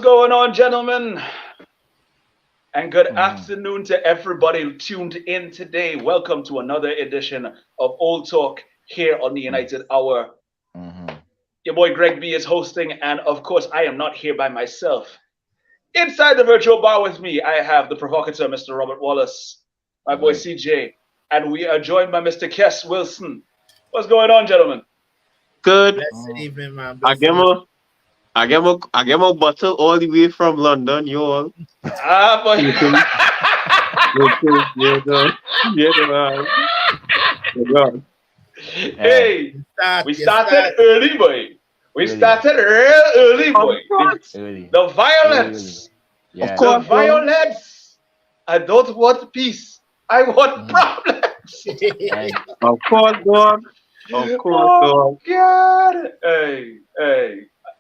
going on, gentlemen? And good afternoon to everybody tuned in today. Welcome to another edition of Old Talk here on the United Hour. Your boy Greg B is hosting, and of course, I am not here by myself. Inside the virtual bar with me, I have the provocateur, Mr. Robert Wallace, my boy CJ, and we are joined by Mr. Kess Wilson. What's going on, gentlemen? Good. Blessed evening, man. I get my bottle all the way from London, you all. Boy. Hey, we started early, boy. We started real early, boy. The violence. Of course, the violence. I don't want peace. I want problems. Of course, God. Of course, God. Hey.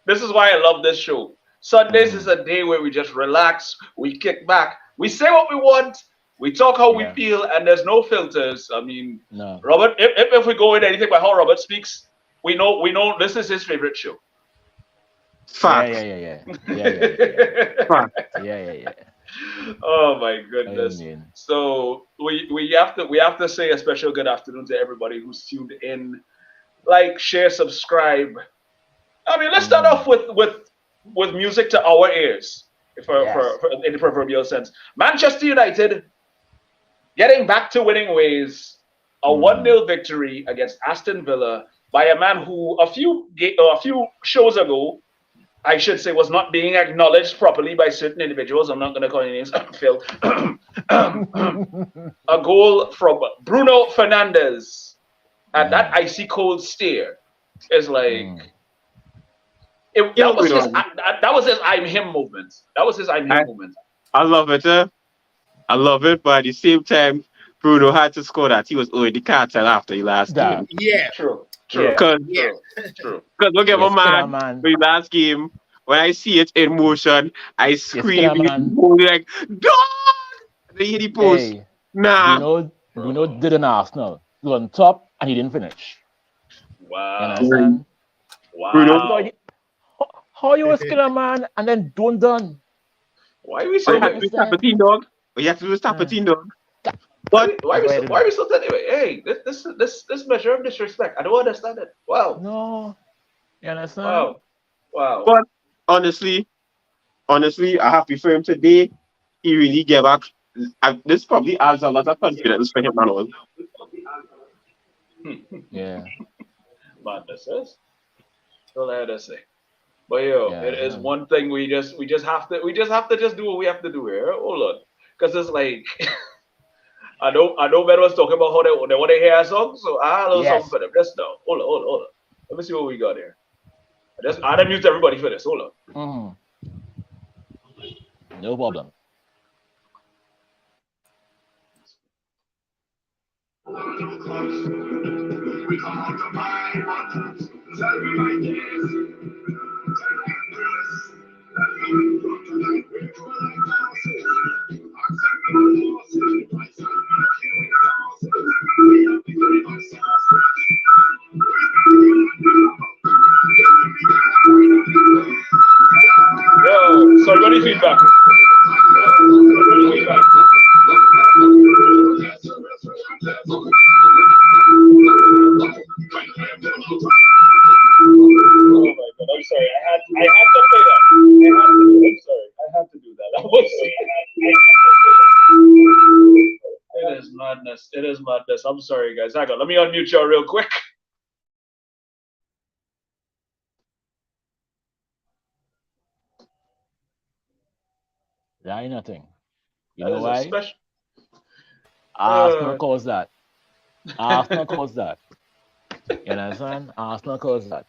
This is why I love this show. Sundays is a day where we just relax, we kick back, we say what we want, we talk how we feel, and there's no filters. I mean, Robert, if we go in anything by how Robert speaks, we know this is his favorite show. Fact. Yeah. Oh my goodness. So we have to say a special good afternoon to everybody who's tuned in. Like, share, subscribe. I mean, let's start off with music to our ears, for in the proverbial sense. Manchester United getting back to winning ways, a 1-0 victory against Aston Villa by a man who a few shows ago, I should say, was not being acknowledged properly by certain individuals. I'm not going to call any names. Phil. A goal from Bruno Fernandes, and that icy cold stare is like. That was his I'm him movement. That was his I'm him movement. I love it, I love it, but at the same time, Bruno had to score that. He was owing the cartel after the last game. Yeah. True. Because look at my man. The last game, when I see it in motion, I scream like, dog! They hit the post. Hey, nah. Bruno did an Arsenal. He was on top and he didn't finish. Wow. Bruno. How you a skiller man and then don't done? Why are we so you have to do stop a team dog? You have to do stop a team dog. But why are we so anyway? Hey, this measure of disrespect. I don't understand it. Wow. No. You understand? Wow. But honestly, I have to for him today. He really gave back. This probably adds a lot of confidence for him, man. Yeah. Madness is. All I had to say. But it is one thing we just have to just do what we have to do here. Hold on, because it's like I know Ben was talking about how they want to hear a song, so I'll something for them. Just now. Hold on. Let me see what we got here. I done mute everybody for this. Hold on. No problem. Yo, sorry, what do you feedback? Oh my God, I'm sorry. I had to play that. I'm sorry. I had to do that. It is madness. It is madness. I'm sorry, guys. Hang on. Let me unmute y'all real quick. That ain't nothing. You That know is why? a special. Arsenal caused that. Arsenal caused that. You understand? Arsenal caused that.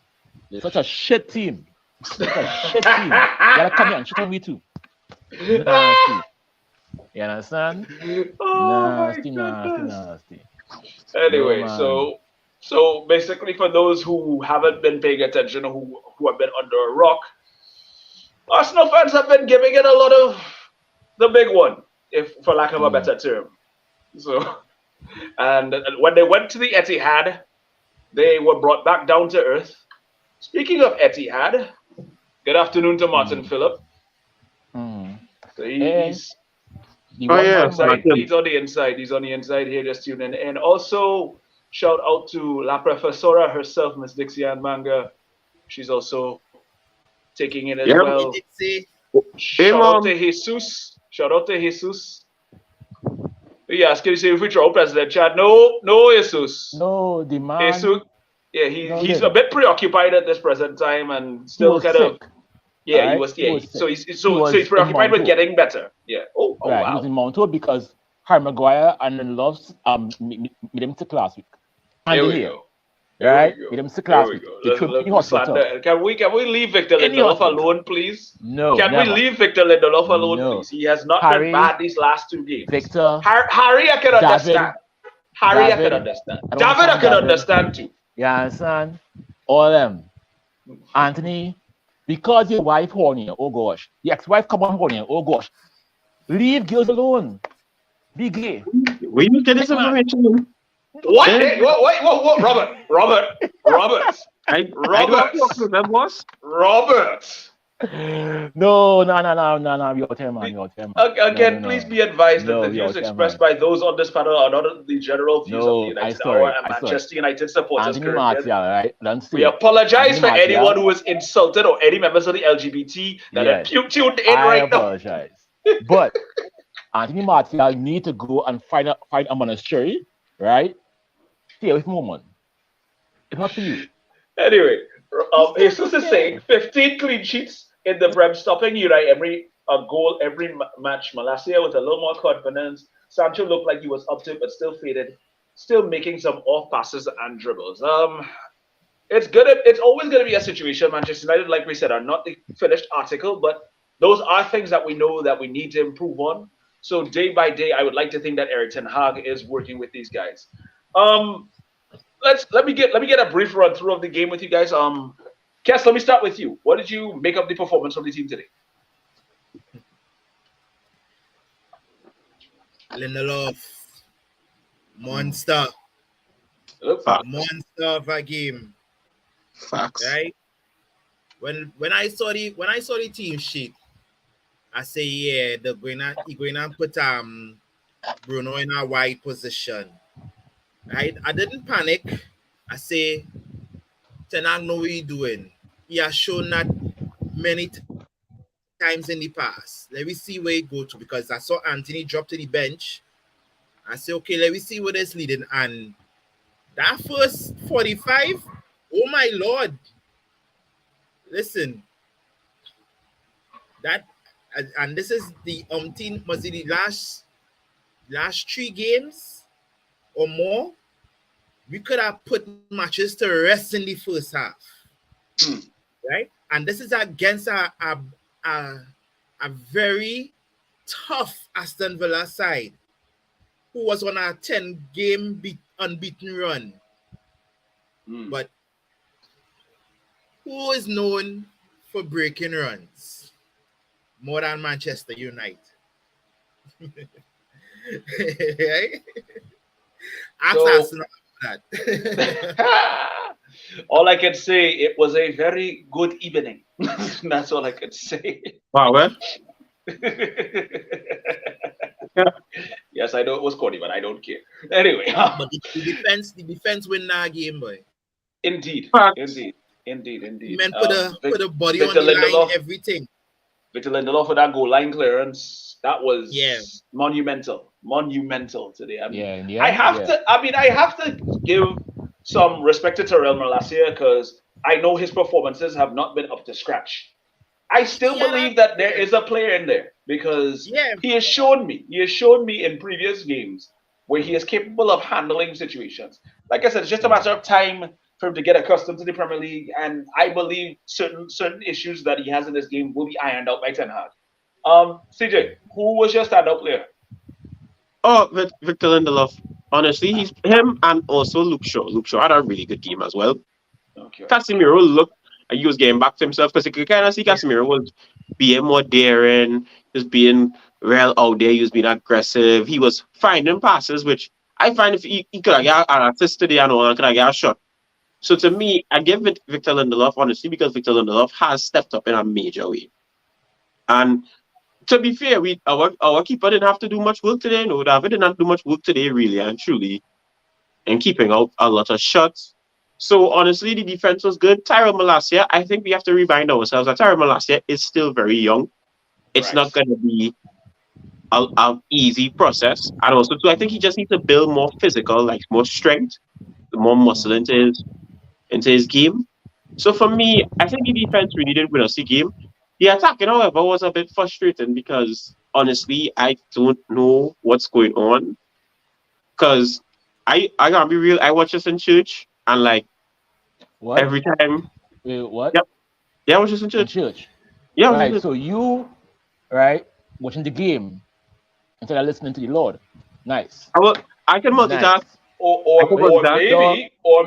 They're such a shit team. Such a shit team. You gotta come here and shit on me too. Nasty. You understand? Nasty. Anyway, No, so basically, for those who haven't been paying attention, or who have been under a rock, Arsenal fans have been giving it a lot of the big one, if for lack of a better term. So, and when they went to the Etihad, they were brought back down to earth. Speaking of Etihad, good afternoon to Martin Phillip. So he's he's on the inside. He's on the inside here, just tuning in. And also, shout out to La Profesora herself, Miss Dixie Ann Manga. She's also taking in as well. Shout out to Jesus. Shout out to Jesus. Yes, can you say future president, Chad? No, Jesus. No, the man. Jesus, yeah, he's a bit preoccupied at this present time and still kind of. Yeah, right? He was. Yeah, so he's preoccupied with getting better. Yeah. Oh right. Wow. He was in Mount because Harry Maguire and Loves made him sick last week. There we go. Right? Made him sick last week. Can we leave Victor Lindelof alone, please? No. Can we leave Victor Lindelof alone, please? He has not been bad these last 2 games. Victor. Harry, I can understand. I can understand. David, I can understand too. Yeah, understand? All of them. Anthony, because your wife horny, oh gosh. Your ex-wife come on horny, oh gosh. Leave girls alone. Be gay. We need to get this information. What? Wait, Robert. No, your turn, man. Again, please be advised that the views expressed by those on this panel are not the general views of the United Hour and Manchester United supporters. Right? We apologize for anyone who was insulted or any members of the LGBT that are tuned in right now. I apologize. But Anthony Martial need to go and find a monastery, right? Stay with Moment. It's not for you. Anyway, Jesus is saying 15 clean sheets in the Prem, stopping Unai Emery a goal every match. Malacia with a little more confidence. Sancho looked like he was up to it, but still faded. Still making some off passes and dribbles. It's always going to be a situation. Manchester United, like we said, are not the finished article, but those are things that we know that we need to improve on. So day by day, I would like to think that Erik ten Hag is working with these guys. Let me get a brief run through of the game with you guys. Kes, let me start with you. What did you make of the performance of the team today? Lindelof, monster of a game. Facts. Right? When I saw the team sheet, I say they're going to put Bruno in a wide position. Right? I didn't panic. I say, Ten Hag know what he's doing. He has shown that many times in the past. Let me see where he go to, because I saw Anthony drop to the bench. I say, okay, let me see where it's leading. And that first 45, oh my Lord. Listen. And this is the was it the last 3 games or more? We could have put matches to rest in the first half. Right? And this is against a very tough Aston Villa side who was on a 10-game unbeaten run. But who is known for breaking runs more than Manchester United? Right? Ask Arsenal about that. All I can say, it was a very good evening. That's all I could say. Wow, well. Yes, I know it was corny, but I don't care. Anyway. But the defense win that game, boy. Indeed. Man, put a body on the line, everything. Victor Lindelof with that goal line clearance, that was monumental today. I have to give some respect to Terrell Malacia, because I know his performances have not been up to scratch. I still believe that there is a player in there, because he has shown me in previous games where he is capable of handling situations. Like I said, it's just a matter of time for him to get accustomed to the Premier League, and I believe certain issues that he has in this game will be ironed out by Ten Hag. CJ, who was your standout player? Oh, Victor Lindelof. Honestly, he's him, and also Luke Shaw. Luke Shaw had a really good game as well. Okay. Casemiro looked like he was getting back to himself, because you could kind of see Casemiro was being more daring, just being real out there. He was being aggressive. He was finding passes, which I find if he could have got an assist today and could have got a shot. So to me, I give it Victor Lindelof, honestly, because Victor Lindelof has stepped up in a major way. And to be fair, our keeper didn't have to do much work today. No, David did not do much work today, really and truly, in keeping out a lot of shots. So honestly, the defense was good. Tyrell Malacia, I think we have to remind ourselves that Tyrell Malacia is still very young. It's not Correct. going to be a easy process. And also, too, I think he just needs to build more physical, like more strength, more muscle Mm. into his game. So for me, I think the defense really did win us the game. The attacking, however, was a bit frustrating because honestly, I don't know what's going on. Because I gotta be real, I watch this in church and like What? every time, Wait, what? yep, yeah, I watch this in In church. church. Yeah, I watch this in Right. church. So you, right, watching the game instead of listening to the Lord. Nice. I will, I can multitask. Nice. Or, I or can But or multitask. dog,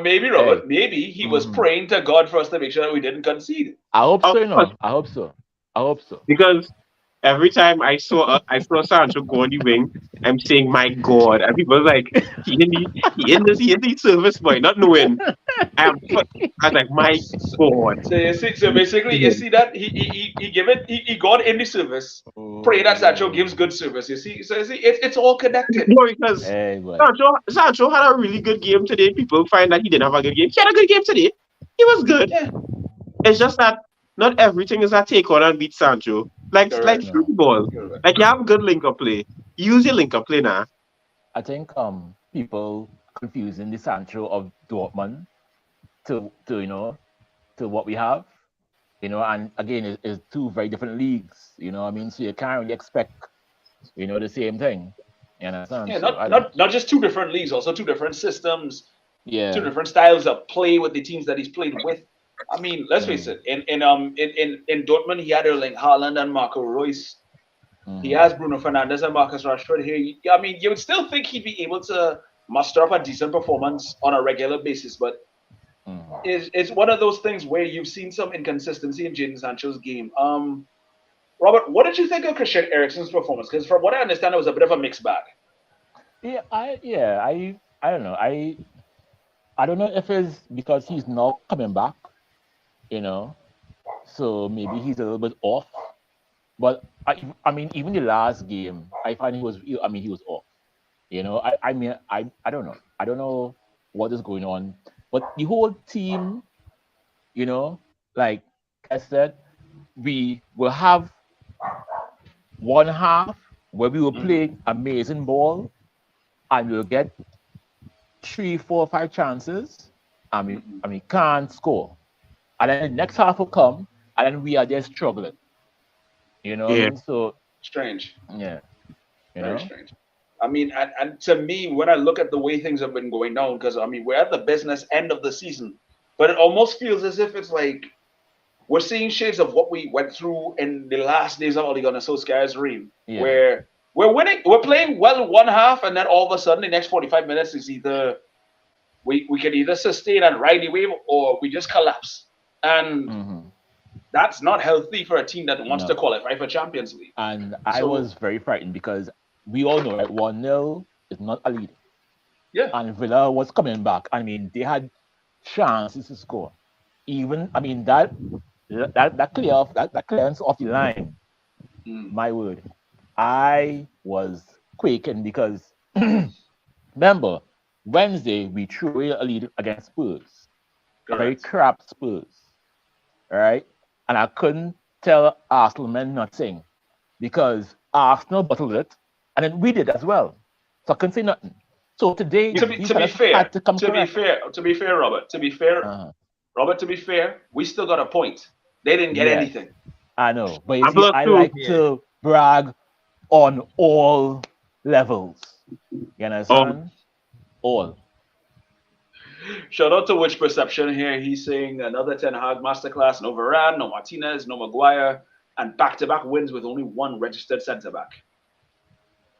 maybe hey. Robert, maybe he was Mm-hmm. praying to God for us to make sure that we didn't concede. I hope Of so, course, I hope so. I hope so. because every time I saw Sancho go on the wing, I'm saying, "My God!" And people like, he in the service boy, not knowing. I am. I was like, "My So, God!" so basically, you see that he give it he got in the service, pray that Sancho gives Oh. good service. You see, so you see, it's all connected. No, because Hey, boy. Sancho had a really good game today. People find that he didn't have a good game. He had a good game today. He was good. Yeah, It's just that not everything is a take on and beat Sancho. Like correct. No. football. You're right. Like you have good link up play. Use your link up play now. I think people confusing the Sancho of Dortmund to to what we have. And again, it's two very different leagues. I mean, so you can't really expect the same thing. You understand? Yeah, So not I don't know. not not just two different leagues, also two different systems, two Yeah. different styles of play with the teams that he's played with. I mean, let's face Mm, it. In Dortmund, he had Erling Haaland and Marco Reus. He mm, has Bruno Fernandes and Marcus Rashford here. I mean, you would still think he'd be able to muster up a decent performance on a regular basis, but mm. it's one of those things where you've seen some inconsistency in Jadon Sancho's game. Robert, what did you think of Christian Eriksen's performance? Because from what I understand, it was a bit of a mixed bag. I don't know. I don't know if it's because he's not coming back, you know. So maybe he's a little bit off. But I mean, even the last game, I find he was off. I mean, I don't know. I don't know what is going on. But the whole team, you know, like I said, we will have one half where we will Hmm. play amazing ball and we'll get three, four, five chances. Hmm. I mean, can't score. And then the next half will come, and then we are there struggling. You know what I Yeah. mean? So Strange, yeah, you very know. strange. I mean, and to me, when I look at the way things have been going down, because I mean, we're at the business end of the season, but it almost feels as if it's like we're seeing shades of what we went through in the last days of Ole Gunnar Solskjaer's reign, Yeah. where we're winning, we're playing well one half, and then all of a sudden, the next 45 minutes is either we can either sustain and ride the wave, or we just collapse, and Hmm. that's not healthy for a team that wants to No. qualify for Champions League. And I So was very frightened because we all know, right? 1-0 is not a lead. yeah, And Villa was coming back. I mean, they had chances to score. Even I mean that clearance off the line, mm, my word. I was quaking because remember, Wednesday we threw away a lead against Spurs, a very correct. crap Spurs, right? And I couldn't tell Arsenal men nothing because Arsenal bottled it, and then we did as well. So I couldn't say nothing. So today To be these to be fellas fair, had to come to be correct. fair, to be fair, Robert, to be fair, Uh-huh. Robert, to be fair, we still got a point. They didn't get Yes, anything. I know. But you And see, plus I two, like Yeah. to brag on all levels. You um, understand? All. Shout out to Which Perception here. He's saying another Ten Hag masterclass. No Varane, no Martinez, no Maguire, and back-to-back wins with only one registered centre back.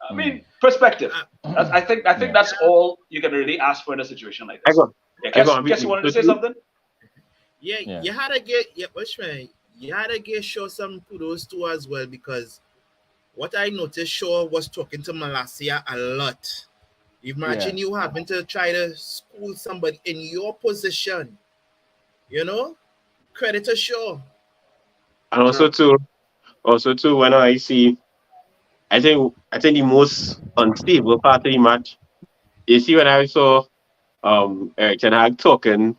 I Mm. mean, perspective. Uh, I think Yeah. that's all you can really ask for in a situation like I this. got Yeah, I got guess you between wanted to the say two. something? yeah, Yeah. you had to get yeah, Bushman, you had to get Shaw some kudos too as well because what I noticed Shaw was talking to Malasia a lot. Yeah. Imagine you having to try to school somebody in your position, you know? Credit to Shaw. And True. also too, when I see I think the most unstable part of the match. You see when I saw Eric Ten Hag talking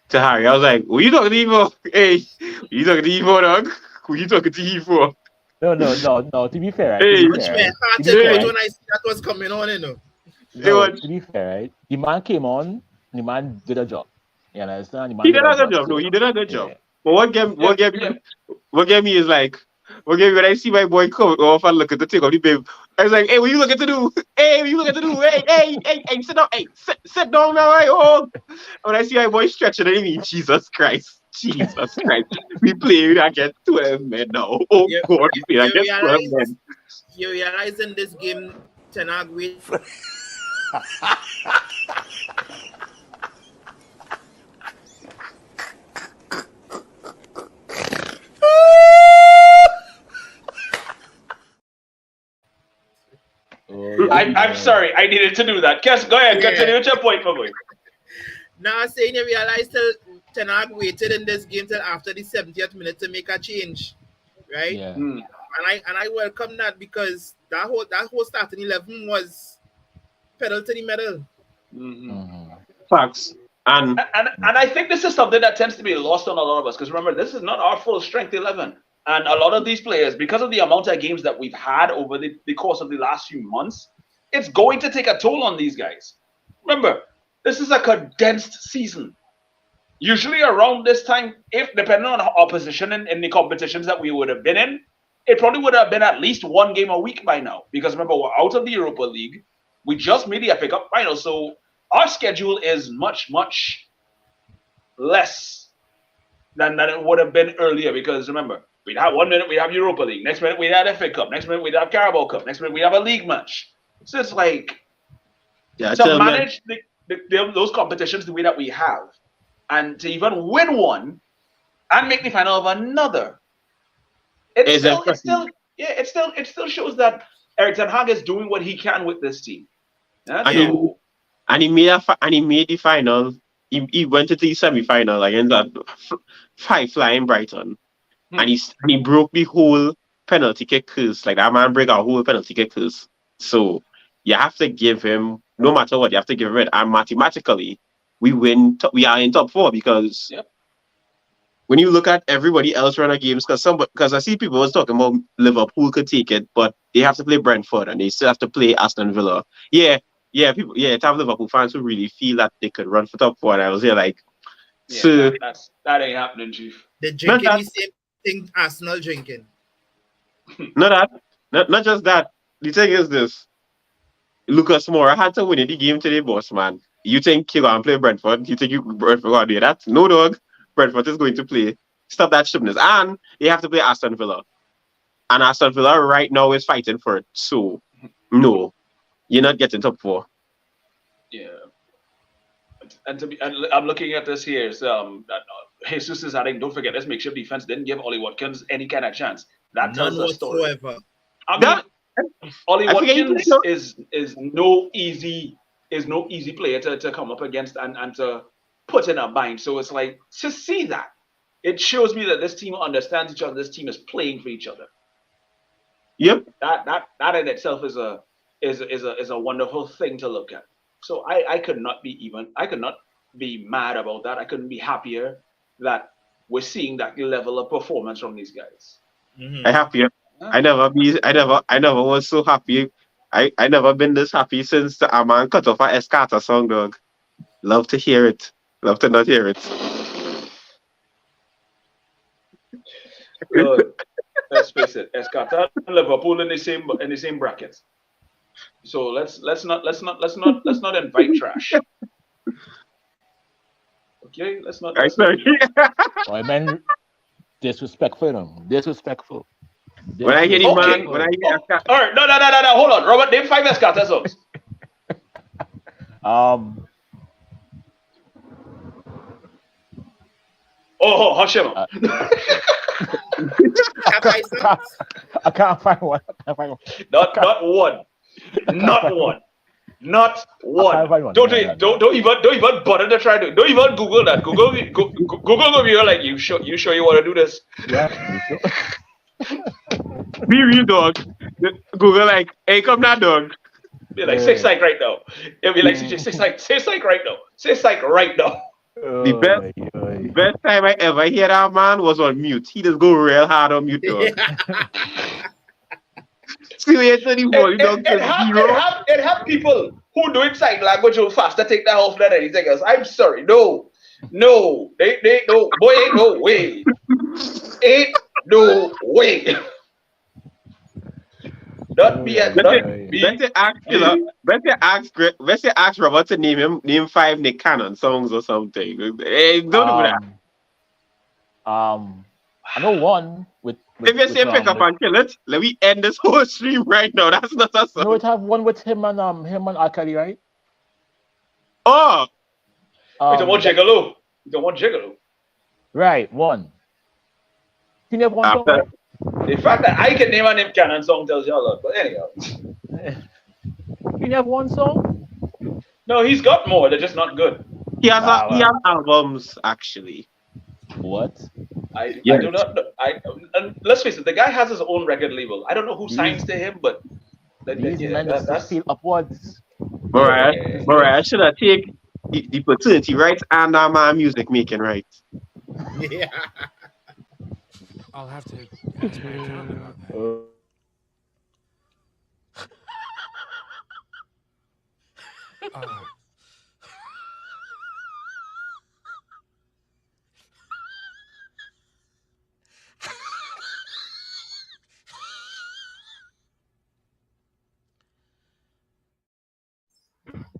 to Harry, I was like, "Who you talking to him for? Hey, who you talking to him for, dog? Who you talking to him for? No. To be fair, right? Hey, Much more To be hearted fair, was hey, when I see that was coming on, you know. it no. was To be fair, right? The man came on. The man did a job. You understand? The he man did did a a good job. job. No, So he did a good job. yeah. But Yeah, yeah. what get me is like, what get me when I see my boy come off and look at the thing of the babe. I was like, hey, what you looking to do? Hey, what you looking to do? Hey, sit down. Hey, sit down now, right? Oh, when I see my boy stretching, I mean, Jesus Christ. Jesus Christ. We play against 12 men now. Oh, You, God, you, we play you against 12 realize men. you realize in this game, Ten Hag wait. Oh yeah. I'm sorry. I needed to do that. Kes, go ahead. Yeah. Continue with your point for me. Now I'm saying you realize till Ten Hag waited in this game till after the 70th minute to make a change, right? Yeah. Hmm. And I welcome that because that whole starting 11 was pedal to the metal. Mhm. Mm-hmm. Facts. And And I think this is something that tends to be lost on a lot of us because remember, this is not our full strength 11. And a lot of these players, because of the amount of games that we've had over the course of the last few months, it's going to take a toll on these guys. Remember, this is a condensed season. Usually around this time, if depending on our position in the competitions that we would have been in, it probably would have been at least one game a week by now. Because remember, we're out of the Europa League. We just made the FA Cup final, so our schedule is much, much less than it would have been earlier. Because remember, we'd have 1 minute we have Europa League, next minute we'd have FA Cup, next minute we'd have Carabao Cup, next minute we have a league match. So it's like yeah, to tell man, manage those competitions the way that we have, and to even win one and make the final of another, it's is still, it's impressive. still, yeah, it still shows that Eric Ten Hag is doing what he can with this team. Yeah, And he so and he made the final. He went into the semi final against that flying Brighton, hmm, and he broke the whole penalty kick curse. Like that man break our whole penalty kick curse. So you have to give him no matter what. You have to give him it. And mathematically, we win. We are in top four because yep, when you look at everybody else run a games, because I see people was talking about Liverpool could take it, but they have to play Brentford and they still have to play Aston Villa. To have Liverpool fans who really feel that they could run for top four. And I was here like, yeah, so that ain't happening, Chief. They're not drinking that, the same thing Arsenal drinking. not that, not just that. The thing is this: Lucas Moura had to win the game today, boss man. You think you gonna play Brentford? You think Brentford gonna do that? No, dog. Brentford is going to play. Stop that stupidness. And they have to play Aston Villa. And Aston Villa right now is fighting for it. So, no, you're not getting top four. Yeah, and I'm looking at this here. So, Jesus is adding. Don't forget, this makeshift defense didn't give Ollie Watkins any kind of chance. That None tells a story. whatsoever. I mean, That, Ollie I forget you Watkins know. is no easy player to come up against and to put in a bind. So it's like to see that it shows me that this team understands each other. This team is playing for each other. Yep. That in itself is a wonderful thing to look at. So I could not be mad about that. I couldn't be happier that we're seeing that level of performance from these guys. Mm-hmm. I happy. I never was so happy. I never been this happy since the Aman cut off a Escata song, dog. Love to hear it. Love to not hear it. Let's face it, Escata and Liverpool in the same brackets. So let's not invite trash. Okay, let's not. I sorry. Oh, I meant disrespectful, you know. Disrespectful. When I hear the Okay. man, when I hear Escata, All right, no. Hold on, Robert. Name 5 Escata songs. Oh, hush him. I can't find one. Not one. Not one. Not one. Don't even bother to try to. Don't even Google that. Google will be like, you sure you want to do this? Yeah. be real, dog. Google like, hey, come now, dog. Be like, say psych right now. It'll be like, CJ, say psych right now. Say psych right now. The Oh best, my the god. best time I ever hear that man was on mute. He just go real hard on mute, dog. See, we enter the volume down to zero. It have people who do it sign language who faster take that off than anything else. I'm sorry. No. They no boy ain't no way. Ain't no way. Not me and not me. Let's ask Killer. Let's ask Robert to name 5 Nick Cannon songs or something. Hey, don't do that. I know one with If you say pick up and kill it, let me end this whole stream right now. That's not a song. No, it have one with him and R. Kelly, right? Oh, You don't want Gigolo. You don't want Gigolo. Right, one. He never one song, right? The fact that I can name a Nick Cannon song tells you a lot. But anyhow. He never one song? No, he's got more. They're just not good. he has albums actually. What? I do not know. Let's face it, the guy has his own record label. I don't know who signs to him, but These men that's feel upwards. Mariah should have take the paternity rights and my music making rights. Yeah. I'll have to ask my accountant about that.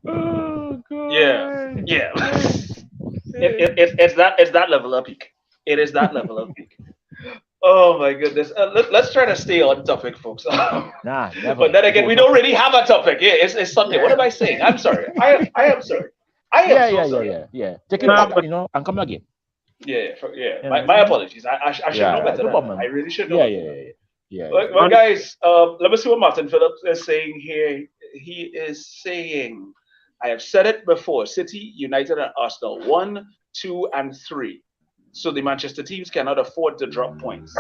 Oh god. Yeah. It's that level of peak. It is that level of peak. Oh my goodness. Let's try to stay on topic, folks. Nah, never. But then again, we don't really have a topic. Yeah, it's Sunday. Yeah. What am I saying? I'm sorry. I am sorry. Yeah. Take it back, and come again. Yeah. My apologies. I should know better. I really should know. Yeah. Well, guys, let me see what Martin Phillips is saying here. He is saying, I have said it before, City, United, and Arsenal, 1, 2, and 3. So the Manchester teams cannot afford to drop points.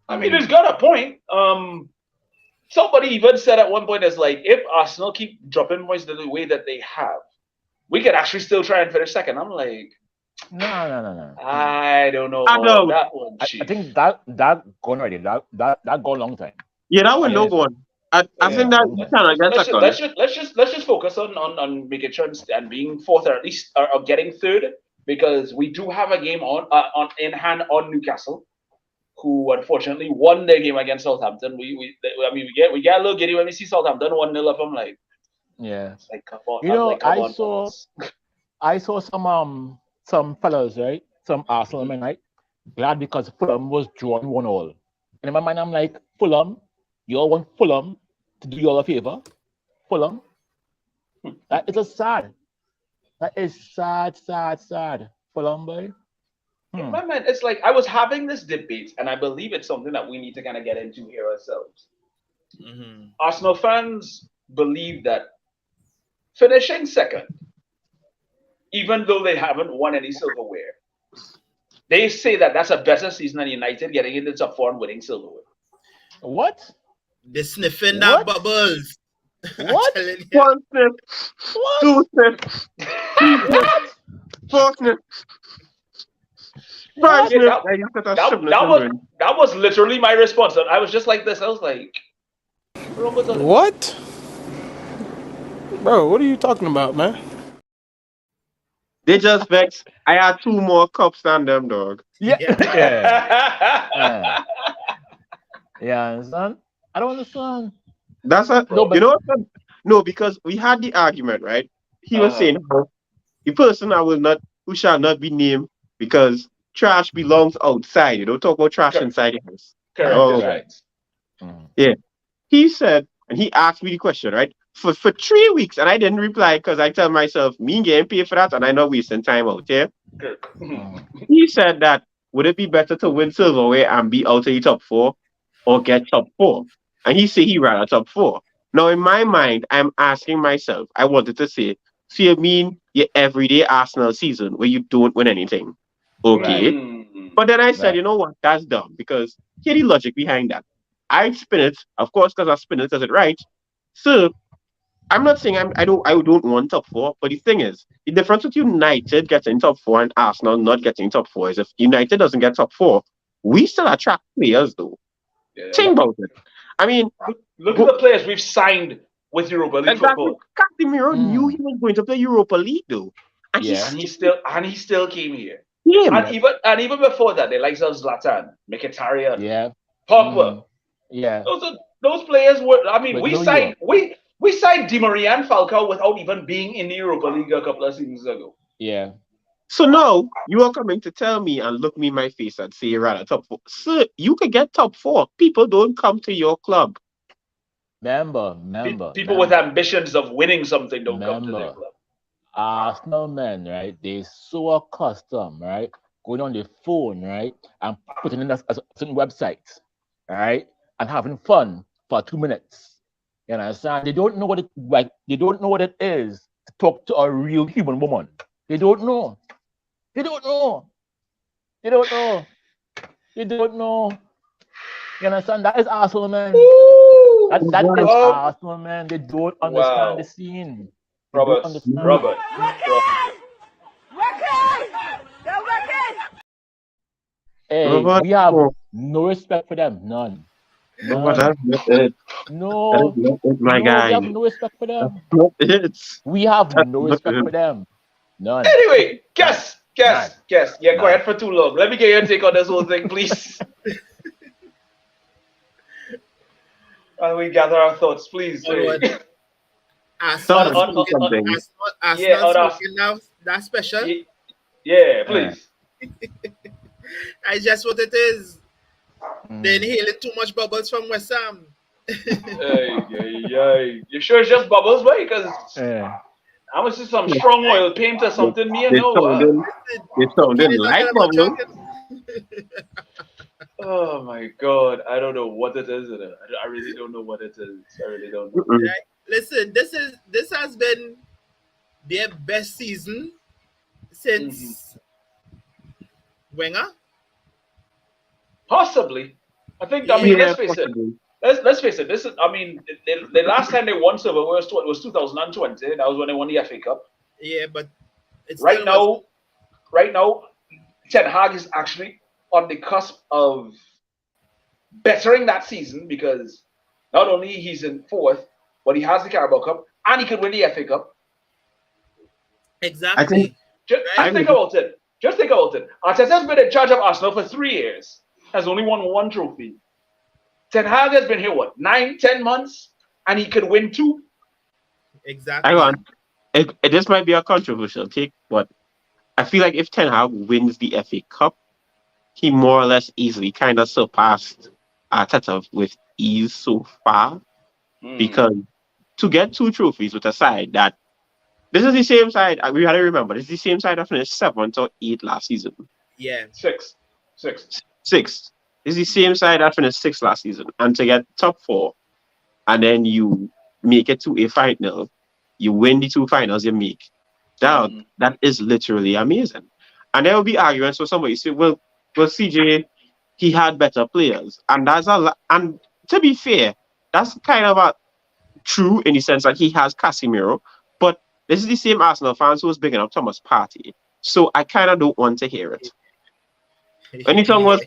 I mean, he's got a point. Somebody even said at one point, it's like, if Arsenal keep dropping points the way that they have, we could actually still try and finish second. I'm like, no. I don't know about that one. I think that gone already. That gone a long time. Yeah, that one no gone. I think that let's just focus on making sure and being fourth, or at least or getting third, because we do have a game on in hand on Newcastle, who unfortunately won their game against Southampton. We get a little giddy when we see Southampton 1-0 up. I'm like, yeah. Like, come on, I saw some fellas, right? Some Arsenal men, right? Glad because Fulham was drawn 1-1. And in my mind, I'm like, Fulham, you all want Fulham to do you all a favor? Fulham? That is sad. That is sad. Fulham, boy. My man, it's like I was having this debate, and I believe it's something that we need to kind of get into here ourselves. Mm-hmm. Arsenal fans believe that finishing second, even though they haven't won any silverware, they say that that's a better season than United getting into the top 4 and winning silverware. What? They're sniffing that bubbles. What? One sniff. Two sniff. Four sniff. That was literally my response. I was just like this. I was like, what? Bro, what are you talking about, man? They just vex. I had 2 more cups than them, dog. Yeah. Understand? I don't understand. That's a no, because we had the argument, right? He was saying the person who shall not be named because trash belongs outside. You don't talk about trash inside the house. Correct. Right. Yeah. He said, and he asked me the question, right? For 3 weeks, and I didn't reply because I tell myself, me getting paid for that, and I'm not wasting time out here. He said that would it be better to win silverware and be out of the top 4 or get top 4? And he said he rather top 4. Now, in my mind, I'm asking myself, I wanted to say, so you mean your everyday Arsenal season where you don't win anything? Okay. Right. But then I said, you know what? That's dumb because here's the logic behind that. I spin it, of course, because I spin it because it's right. So I'm not saying I don't want top four, but the thing is, the difference with United getting top four and Arsenal not getting top four is if United doesn't get top four, we still attract players though. Yeah. Think about it. I mean, Look at go, the players we've signed with Europa League exactly. football, Casemiro knew he was going to play Europa League though, and he Yeah. and he still still came here. came. And Yep. even before that, the likes of Zlatan, Mkhitaryan, Yeah. Pogba. Yeah. Those players were. I mean, But no Europe. we signed Di Maria and Falcao without even being in the Europa League a couple of seasons ago. Yeah. So now you are coming to tell me and look me in my face and say you're at top four. Sir, you could get top four. People don't come to your club. People with ambitions of winning something don't come to their remember, club. Arsenal men, right? They so accustomed, right? Going on their phone, right? And putting in a certain website, right? And having fun for 2 minutes. You understand? They don't know what it like. They don't know what it is to talk to a real human woman. They don't know. They don't know. They don't know. They don't know. You understand? That is Arsenal, man. That is Arsenal, man. They don't understand the Wow, scene. They don't Robert, understand. Robert, Hey, Robert, we have oh, no respect for them. None. Robert, None. that's not it. That is No. not it, my No, we guy. have no respect for That's them. not it. We have That's no not respect it. for them. None. Anyway, None. None. guess. You're None. quiet for too long. Let me get your take on this whole thing, please. While we gather our thoughts, please. Onward. Hey. Arsenal Someone say smoking, something. Yeah, Arsenal on our, smoking now. That's special. yeah, please. I just what it is. They Mm. inhaling too much bubbles from West Ham. Hey. You sure it's just bubbles, boy? Because Yeah. I must see some strong oil paint or They, something. Me, you they know. sounding, Listen, they cooking sounding is a like hell of a bubbles. champion. Oh my God, I don't know what it is. I really don't know what it is. I really don't know. Mm-mm. Right? Listen, this has been their best season since Wenger. Possibly. I think. I mean, Yeah, Yeah, let's face it. possibly. Let's face it. This is. I mean, the last time they won silver was 2020. That was when they won the FA Cup. yeah, but it Right still was. now, Ten Hag is actually on the cusp of bettering that season because not only he's in fourth, but he has the Carabao Cup and he could win the FA Cup. I Exactly. think Just, Right? just think about it. Just think about it. Arteta's been in charge of Arsenal for 3 years, has only won one trophy. Ten Hag has been here, what, 9, 10 months? And he could win two? I Exactly. want. This might be a controversial take, but I feel like if Ten Hag wins the FA Cup, he more or less easily kind of surpassed Arteta with ease so far. Because to get two trophies with a side that this is the same side we had to remember. This is the same side that finished 7th or 8th last season. Yeah. Six. Sixth. This is the same side that finished 6th last season. And to get top four, and then you make it to a final, you win the two finals you make. That is literally amazing. And there will be arguments for somebody say, well, CJ, he had better players. And that's a lot. And to be fair, that's kind of a true in the sense that he has Casemiro, but this is the same Arsenal fans who was bigging up Thomas Partey. So I kind of don't want to hear it. Any song was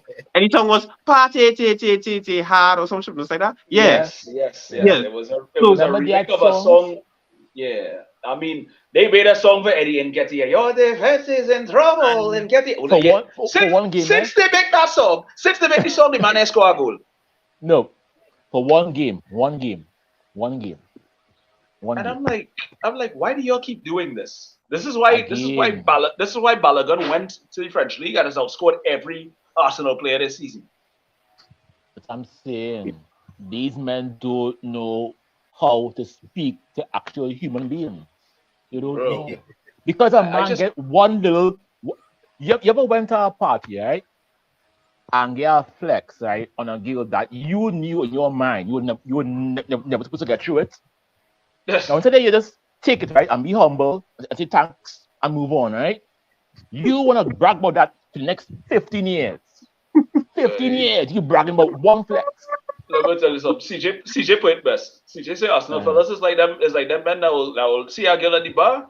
Partey hard or something like that. Yeah. Yes. Yeah. It was a Remember remake that of a songs? song. Yeah. I mean, they made a song for Eddie and Getty. Your defense is in trouble and Getty. For one game, Since they make that song, since they make the song, the man has scored a goal. No. For one game. And I'm like, why do y'all keep doing this? This is why Balogun went to the French league and has outscored every Arsenal player this season. But I'm saying these men don't know how to speak to actual human beings. You don't Bro. know. Because a man just- get one little you ever went to a party, right? And get a flex, right, on a girl that you knew in your mind you were never supposed to get through it. Now today you just take it, right, and be humble and say thanks and move on, right? You want to brag about that for the next 15 years. 15 years, you bragging about one flex. I'm gonna tell you something. CJ put it best. CJ say Arsenal fellas is like them men that will see a girl at the bar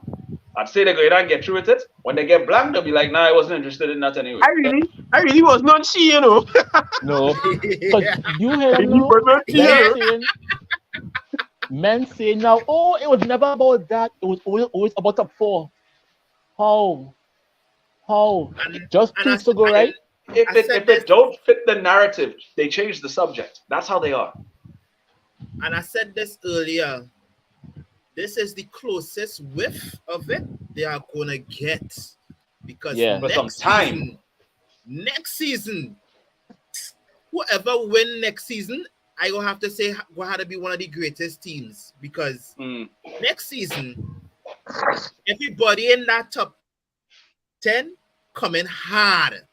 and say they're going to get through with it. When they get blank, they'll be like, nah, I wasn't interested in that anyway. I really was not she, you know. No, because you hear I them really now. was not she, you know. Men saying now, oh, it was never about that. It was always about top four. How? Just 2 weeks ago, right? If it don't fit the narrative, they change the subject. That's how they are. And I said this earlier. This is the closest whiff of it they are gonna get, because for some time. Next season, whoever win next season, I gonna have to say will have to be one of the greatest teams, because next season, everybody in that top 10 coming hard.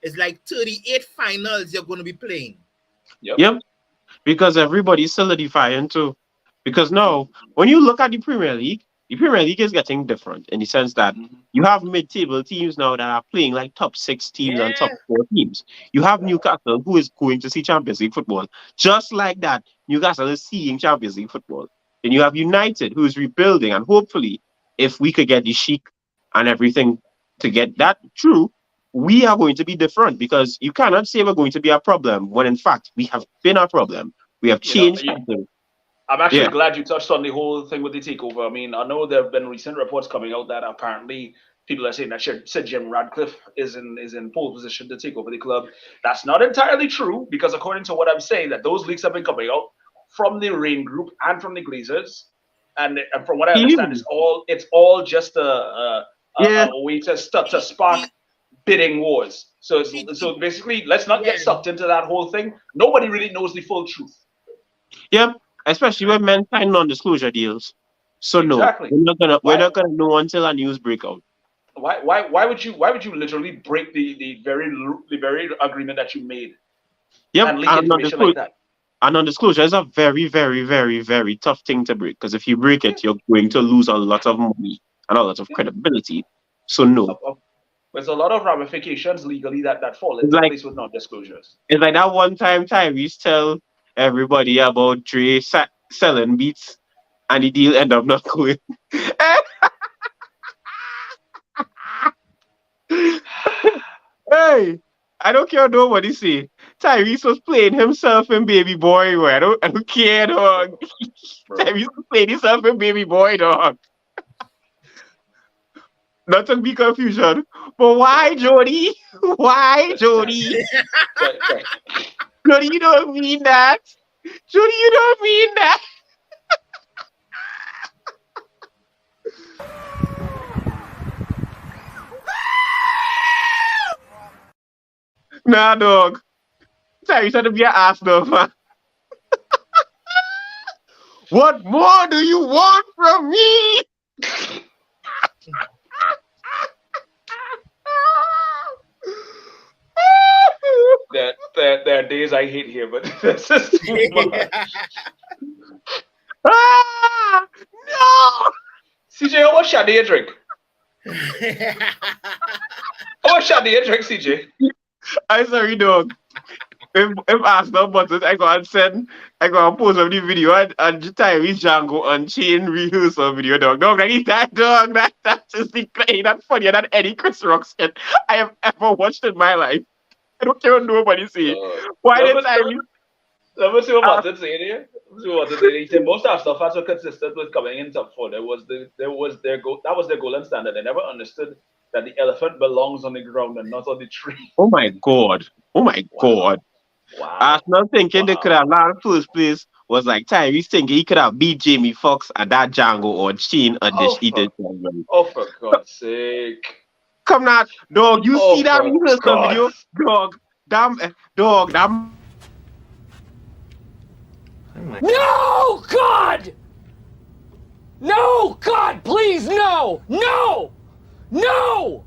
It's like 38 finals you're going to be playing. Yep. Because everybody's solidifying too. Because now, when you look at the Premier League is getting different in the sense that you have mid-table teams now that are playing like top 6 teams and top 4 teams. You have Newcastle, who is going to see Champions League football. Just like that, Newcastle is seeing Champions League football. Then you have United, who is rebuilding, and hopefully, if we could get the Sheik and everything to get that true, we are going to be different, because you cannot say we're going to be a problem when in fact we have been a problem. We have changed something. I'm actually glad you touched on the whole thing with the takeover. I mean, I know there have been recent reports coming out that apparently people are saying that Sir Jim Radcliffe is in pole position to take over the club. That's not entirely true, because according to what I'm saying, that those leaks have been coming out from the Rain Group and from the Glazers, and from what I understand, it's all just a way to spark bidding wars. So basically, let's not get sucked into that whole thing. Nobody really knows the full truth. Yep. Especially when men sign non-disclosure deals. So exactly. No, we're not gonna know until a news breakout. Why would you literally break the very agreement that you made? Yep. And leak information like that. And non-disclosure is a very, very, very, very tough thing to break, because if you break it, you're going to lose a lot of money and a lot of credibility. So no. There's a lot of ramifications legally that fall into place with non-disclosures. It's like that one time Tyrese tell everybody about Dre selling beats, and the deal end up not going. Hey, I don't care what nobody say. Tyrese was playing himself in Baby Boy. Boy. I don't care, dog. Tyrese was playing himself in Baby Boy, dog. Not to be confusion, but why, Jody? Why, Jody? Jody, you don't mean that. Jody, you don't mean that. Nah, dog. Tyrese had to be an ass, though, man. What more do you want from me? There are days I hate here, but this is too much. No! CJ, how much shot do you drink? How much shot do you drink, CJ? I'm sorry, dog. If Arsenal buttons, I go and post of the video and Tyrese Django Unchained rehearsal video, dog. Dog, that is the play that funnier than any Chris Rock skit I have ever watched in my life. I don't care what nobody say. Why did Tyrese? Let me see what Martin saying here. He said most Arsenal fans were consistent with coming in top 4. That was their golden standard. They never understood that the elephant belongs on the ground and not on the tree. Oh my god. God. Wow. Arsenal thinking they could have landed first place was like Tyrese thinking he could have beat Jamie Foxx and that Django or Sheen or Dish Eater. Oh, for God's sake. Come now, dog, you see that rehearsal video? Dog, damn. No, God! No, God, please, no! No! No!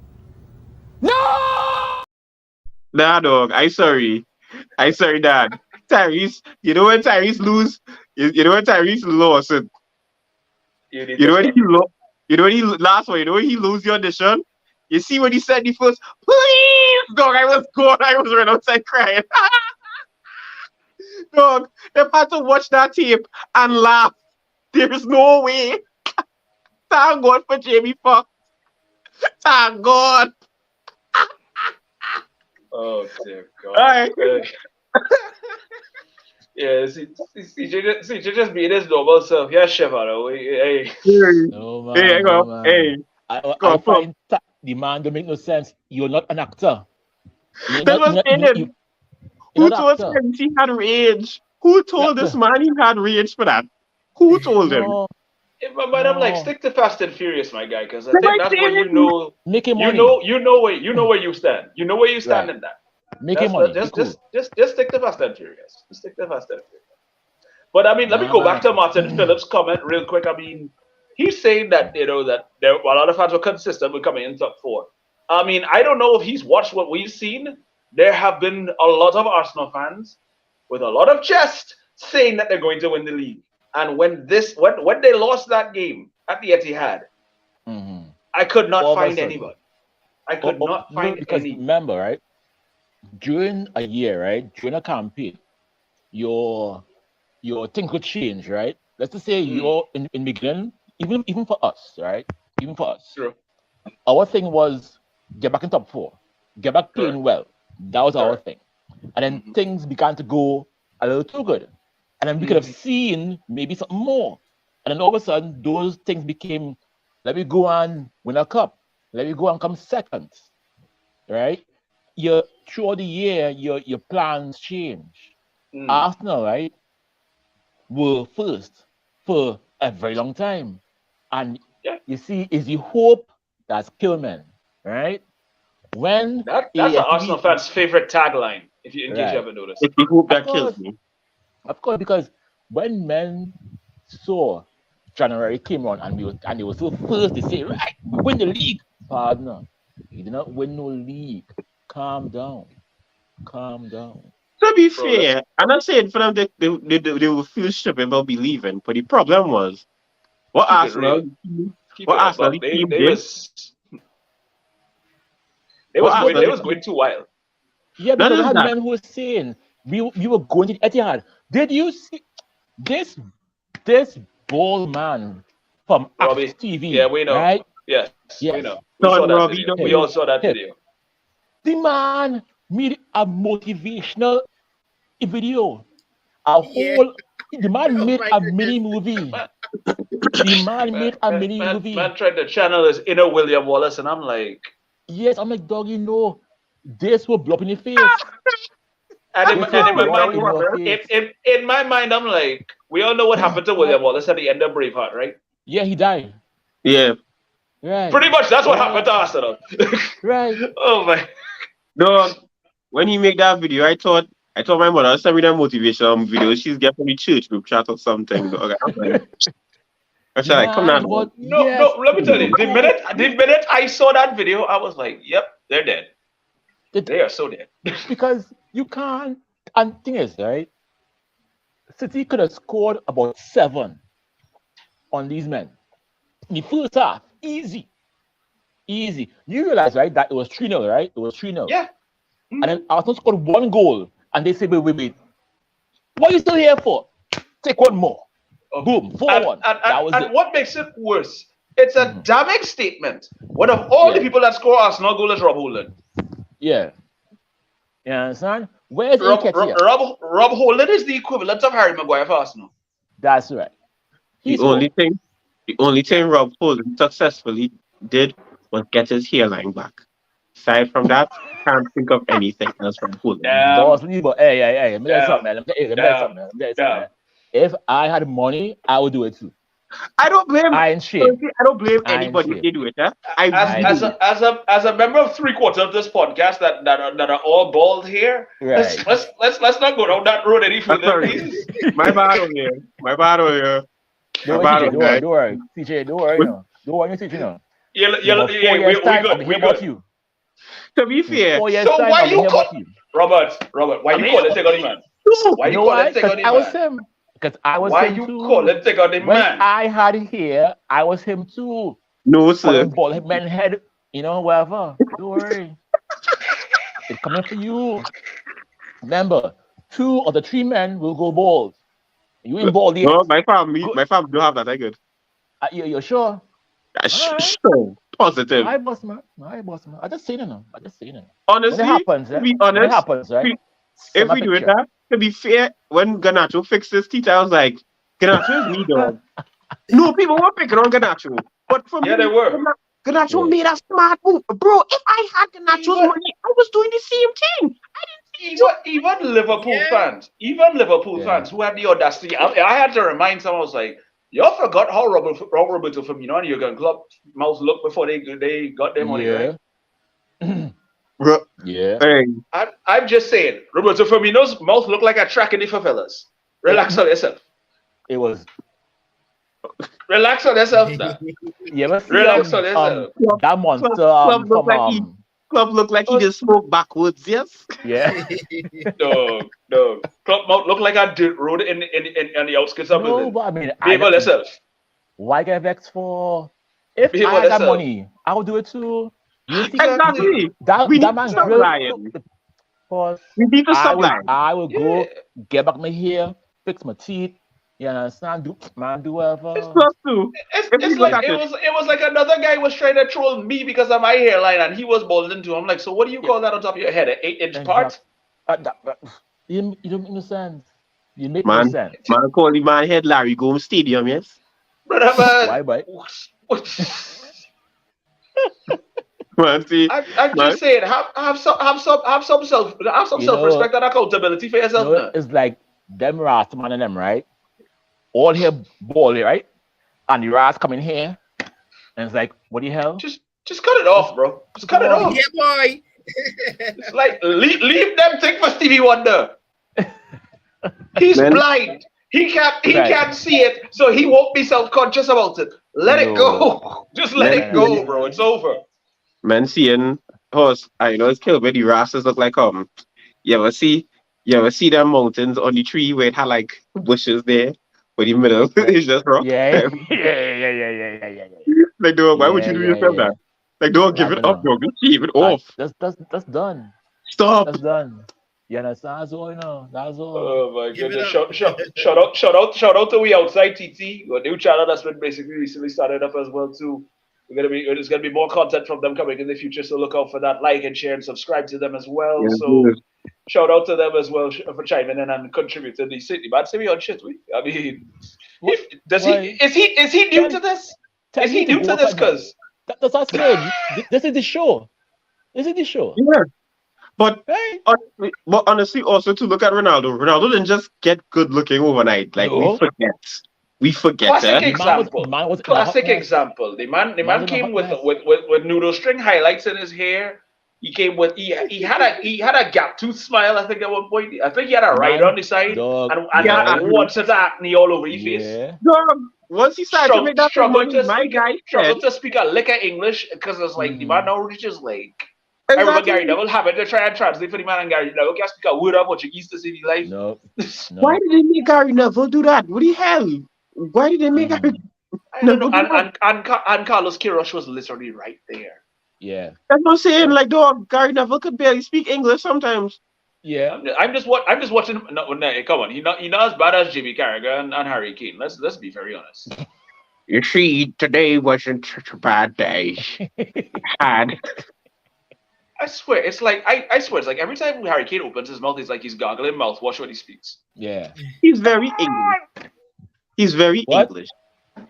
No! Nah, dog, I sorry, Dad. Tyrese, you know when Tyrese lose? You know when Tyrese lost it? You know when he last one, you know when he lose the audition? You see when he said the first, please, dog, I was right outside crying. Dog, they had to watch that tape and laugh. There is no way. Thank God for Jamie Foxx. Thank God. Oh dear God. All right. Yeah, CJ just being his normal self. Yeah, Chevron. Hey. No Hey, man, no man. hey, I come. find that the man don't make no sense. You're not an actor. You're That not, was you're not, saying. you're Who not an told actor. him he had rage? Who You're told this actor. man he had rage for that? Who told him? No, But I'm like, no. stick to Fast and Furious, my guy, because I They think might that's say where him. Making money. you know where you stand. You know where you stand Right. in that. Making money. Be cool. Just stick to Fast and Furious. Just stick to Fast and Furious. But I mean, let me Nah, go back man. to Martin Phillips' comment real quick. I mean, he's saying that that there a lot of fans were consistent with coming in top four. I mean, I don't know if he's watched what we've seen. There have been a lot of Arsenal fans with a lot of chest saying that they're going to win the league. And when they lost that game at the Etihad, Mm-hmm. I could not All of a find sudden. anybody. I could not No, find because any. remember, right? During a year, right? During a campaign, your things could change, right? Let's just say Mm, you're in beginning, even for us, right? Even for us. true. Our thing was get back in top four, get back Correct. playing well. That was our Correct. thing. And then Mhm. things began to go a little too good. And then we could have seen maybe something more. And then all of a sudden, those things became, let me go and win a cup. Let me go and come second. Right? Throughout the year, your plans change. Mm. Arsenal, right, were first for a very long time. And Yeah. you see, is the hope that's Killman, right? When That's an Arsenal AFTV, fan's favorite tagline, in case you right, haven't noticed. It's the hope of that kills course, me. because when men saw January came on and they were so first to say, right, we win the league. Partner, you did not win no league. Calm down. Calm down. To be Bro, let's fair, I'm not saying for them they will feel stupid about believing, but the problem was what keep it real. Arsenal Keep what it a Arsenal buck. the team did, what They Arsenal the was team going too wild. Yeah, not because I just had that. men who were saying we were going to the Etihad. Did you see this ball man from Robbie. Axe TV, Yeah, we know. right? Yes, we Yes, know. We saw Don that Robbie video. don't We him, all even saw that him. video. The man made a motivational video. A Yeah. whole the man Oh made my a goodness. mini movie. Man, The man made a mini man movie. tried to channel his inner William Wallace, and I'm like, Yes, I'm like, dog, this will blow up in your face. and This will in my blow up mind, in your in, face. in in my mind, I'm like, we all know what happened to Right? William Wallace at the end of Braveheart, right? Yeah, he died. yeah. Right. Pretty much, that's what Yeah. happened to Arsenal. Right. Oh my. Dog, when he make that video, I thought my mother sent me that motivational video. She's getting me church group chat or something. Dog. I'm like, I said, like, come Man, down. but No, yes, let me tell you, the go. minute I saw that video, I was like, yep, they're dead. It, They are so dead. because you can't. And thing is, right? City could have scored about 7 on these men in the first half. Easy. Easy. You realize, right, that it was 3-0, right? It was 3-0. Yeah. And then Arsenal scored 1 goal. And they say, wait. What are you still here for? Take 1 more. Boom. 4-1. That was And it. what makes it worse? It's a damning statement. One of all the Yeah. people that score Arsenal goal is Rob Holding. Yeah. You understand? Where's Rob Nketiah? Holding is the equivalent of Harry Maguire for Arsenal. That's right. The He only scored. thing the only thing Rob Holding successfully did was get his hairline back. Aside from that, can't think of anything else from Holding. Damn, Boss Lee, but hey, let me tell you something, damn, man. Let me tell you damn, something, man. Let me tell you something, damn. man. If I had money, I would do it too. I don't blame I ain't shame. honestly, I don't blame I ain't anybody if shame. they do it. Huh? I As really I as do. a as a as a member of 3/4 of this podcast that are all bald here, right. let's not go down that road any I'm further, sorry. please. My bad on here. My bad on here. My Don't worry, bad CJ. on guys. Don't worry. CJ, don't worry, no. Don't worry, CJ, no. In about 4 Yeah, years' we time, good, I'm we here about good. you. To be In fair, 4 years' So time, why I'm you here call about you. Robert? Why I'm you here. call it take on the man? Why You you know call it why? take Because on the I was man? him. Because I was Why him you call too. it take on the When man? I had hair, I was him too. No, sir. Calling bald man head, whatever. Don't worry. It's coming for you. Remember, 2 of the 3 men will go bald. You ain't bald yet. No, my family don't have that. I good. You're sure? Alright. Sure, positive. I boss man. I just saying it. Honestly, When it happens, to be when it honest, happens, right? if Send my we do it picture. that, to be fair, when Ganacho fixed his teeth, I was like, Ganacho is me, dog. No, people were picking on Ganacho. But for Yeah, me, they were. Ganacho Yeah. made a smart move. Bro, if I had Ganacho's Even, money, I was doing the same thing. even Liverpool Yeah. fans, even Liverpool Yeah. fans who had the audacity. I had to remind someone. I was like, y'all forgot how Roberto Firmino and Jurgen Klopp mouth looked before they got their money, right? Bro, Yeah. hey, I'm just saying, Roberto Firmino's mouth looked like a track in the favelas. Relax on yourself. It was. Relax on yourself now. You ever see Relax on yourself. that monster Club look from like Club look like he just smoked backwards, yes? yeah. No. Club mouth look like a dirt road in the outskirts of No, Berlin. but I mean, Behave on yourself. why get vexed for? If Behave I on had that yourself. money, I would do it too. You see, Exactly. that We need to man stop drill. lying. Pause. We need to stop lying. I will Yeah. go get back my hair, fix my teeth. You understand? Do whatever. It's plus two. It's If we look like at it it, was like another guy was trying to troll me because of my hairline and he was balding too. I'm like, so what do you call that on top of your head? An 8-inch part? You don't make no sense. You make man, no sense. man call the man head Larry Gome Stadium, yes? Brother, Why, boy? Man, see, I'm man, just saying, have some self-respect and accountability for yourself now. It's like them Rasta man and them, right? All here ball, right? And the Rasta coming here, and it's like, what the hell? Just cut it off, bro. Just cut it off. Yeah, boy. It's like leave them thing for Stevie Wonder. He's Man. blind. He can't see it, so he won't be self-conscious about it. Let it go. Just let Man. it go, bro. It's over. man seeing horse, I know it's killed, but the rastas look like you ever see them mountains on the tree where it had like bushes there, but the middle is just rock. Yeah. Like, dog, why would you do Yeah, yourself yeah. that? Like, don't give I it don't up, know. dog. Just keep it off. That's done. Stop. That's done. You understand? That's all, you know. That's all. Oh my Give it goodness! up. Shout out to We Outside TT, a new channel that's been basically recently started up as well too. There's gonna be more content from them coming in the future, so look out for that. Like and share and subscribe to them as well. Yes, So yes. shout out to them as well for chiming in and contributing. The city, man, say we on shit. I mean, What? is he new to this? Tell Is he me to new go to this? for them. Cause That's what I said. This is the show. This is the show. Yeah. But Right? honestly, also to look at Ronaldo. Ronaldo didn't just get good looking overnight. Like No. we forget. classic Eh? example. The man was in the Classic hotness. example. The man was in the came with hotness. noodle string highlights in his hair. He came with he had a gap tooth smile. I think at one point. I think he had a right on the side Dog. and one set of acne all over his face. Yeah. Dog, once he started to make that Struggled money, to my speak guy said, struggled to speak a lick of English because it's like the man now reaches like. I remember exactly. Gary Neville having to try and translate for the man, and Gary Neville can't speak a word of Portuguese to save his life. No. Why did they make Gary Neville do that? What the hell? Why did they make Gary I don't know. Neville do that? And Carlos Queiroz was literally right there. Yeah. That's what I'm saying. Like, dog, Gary Neville could barely speak English sometimes. Yeah. I'm just watching. No, come on, he not as bad as Jimmy Carragher and Harry Kane. Let's be very honest. You see, today wasn't such a bad day. Had. I swear, it's like it's like every time Harry Kane opens his mouth, it's like he's gargling mouthwash when he speaks. Yeah. He's very English. He's very What? English.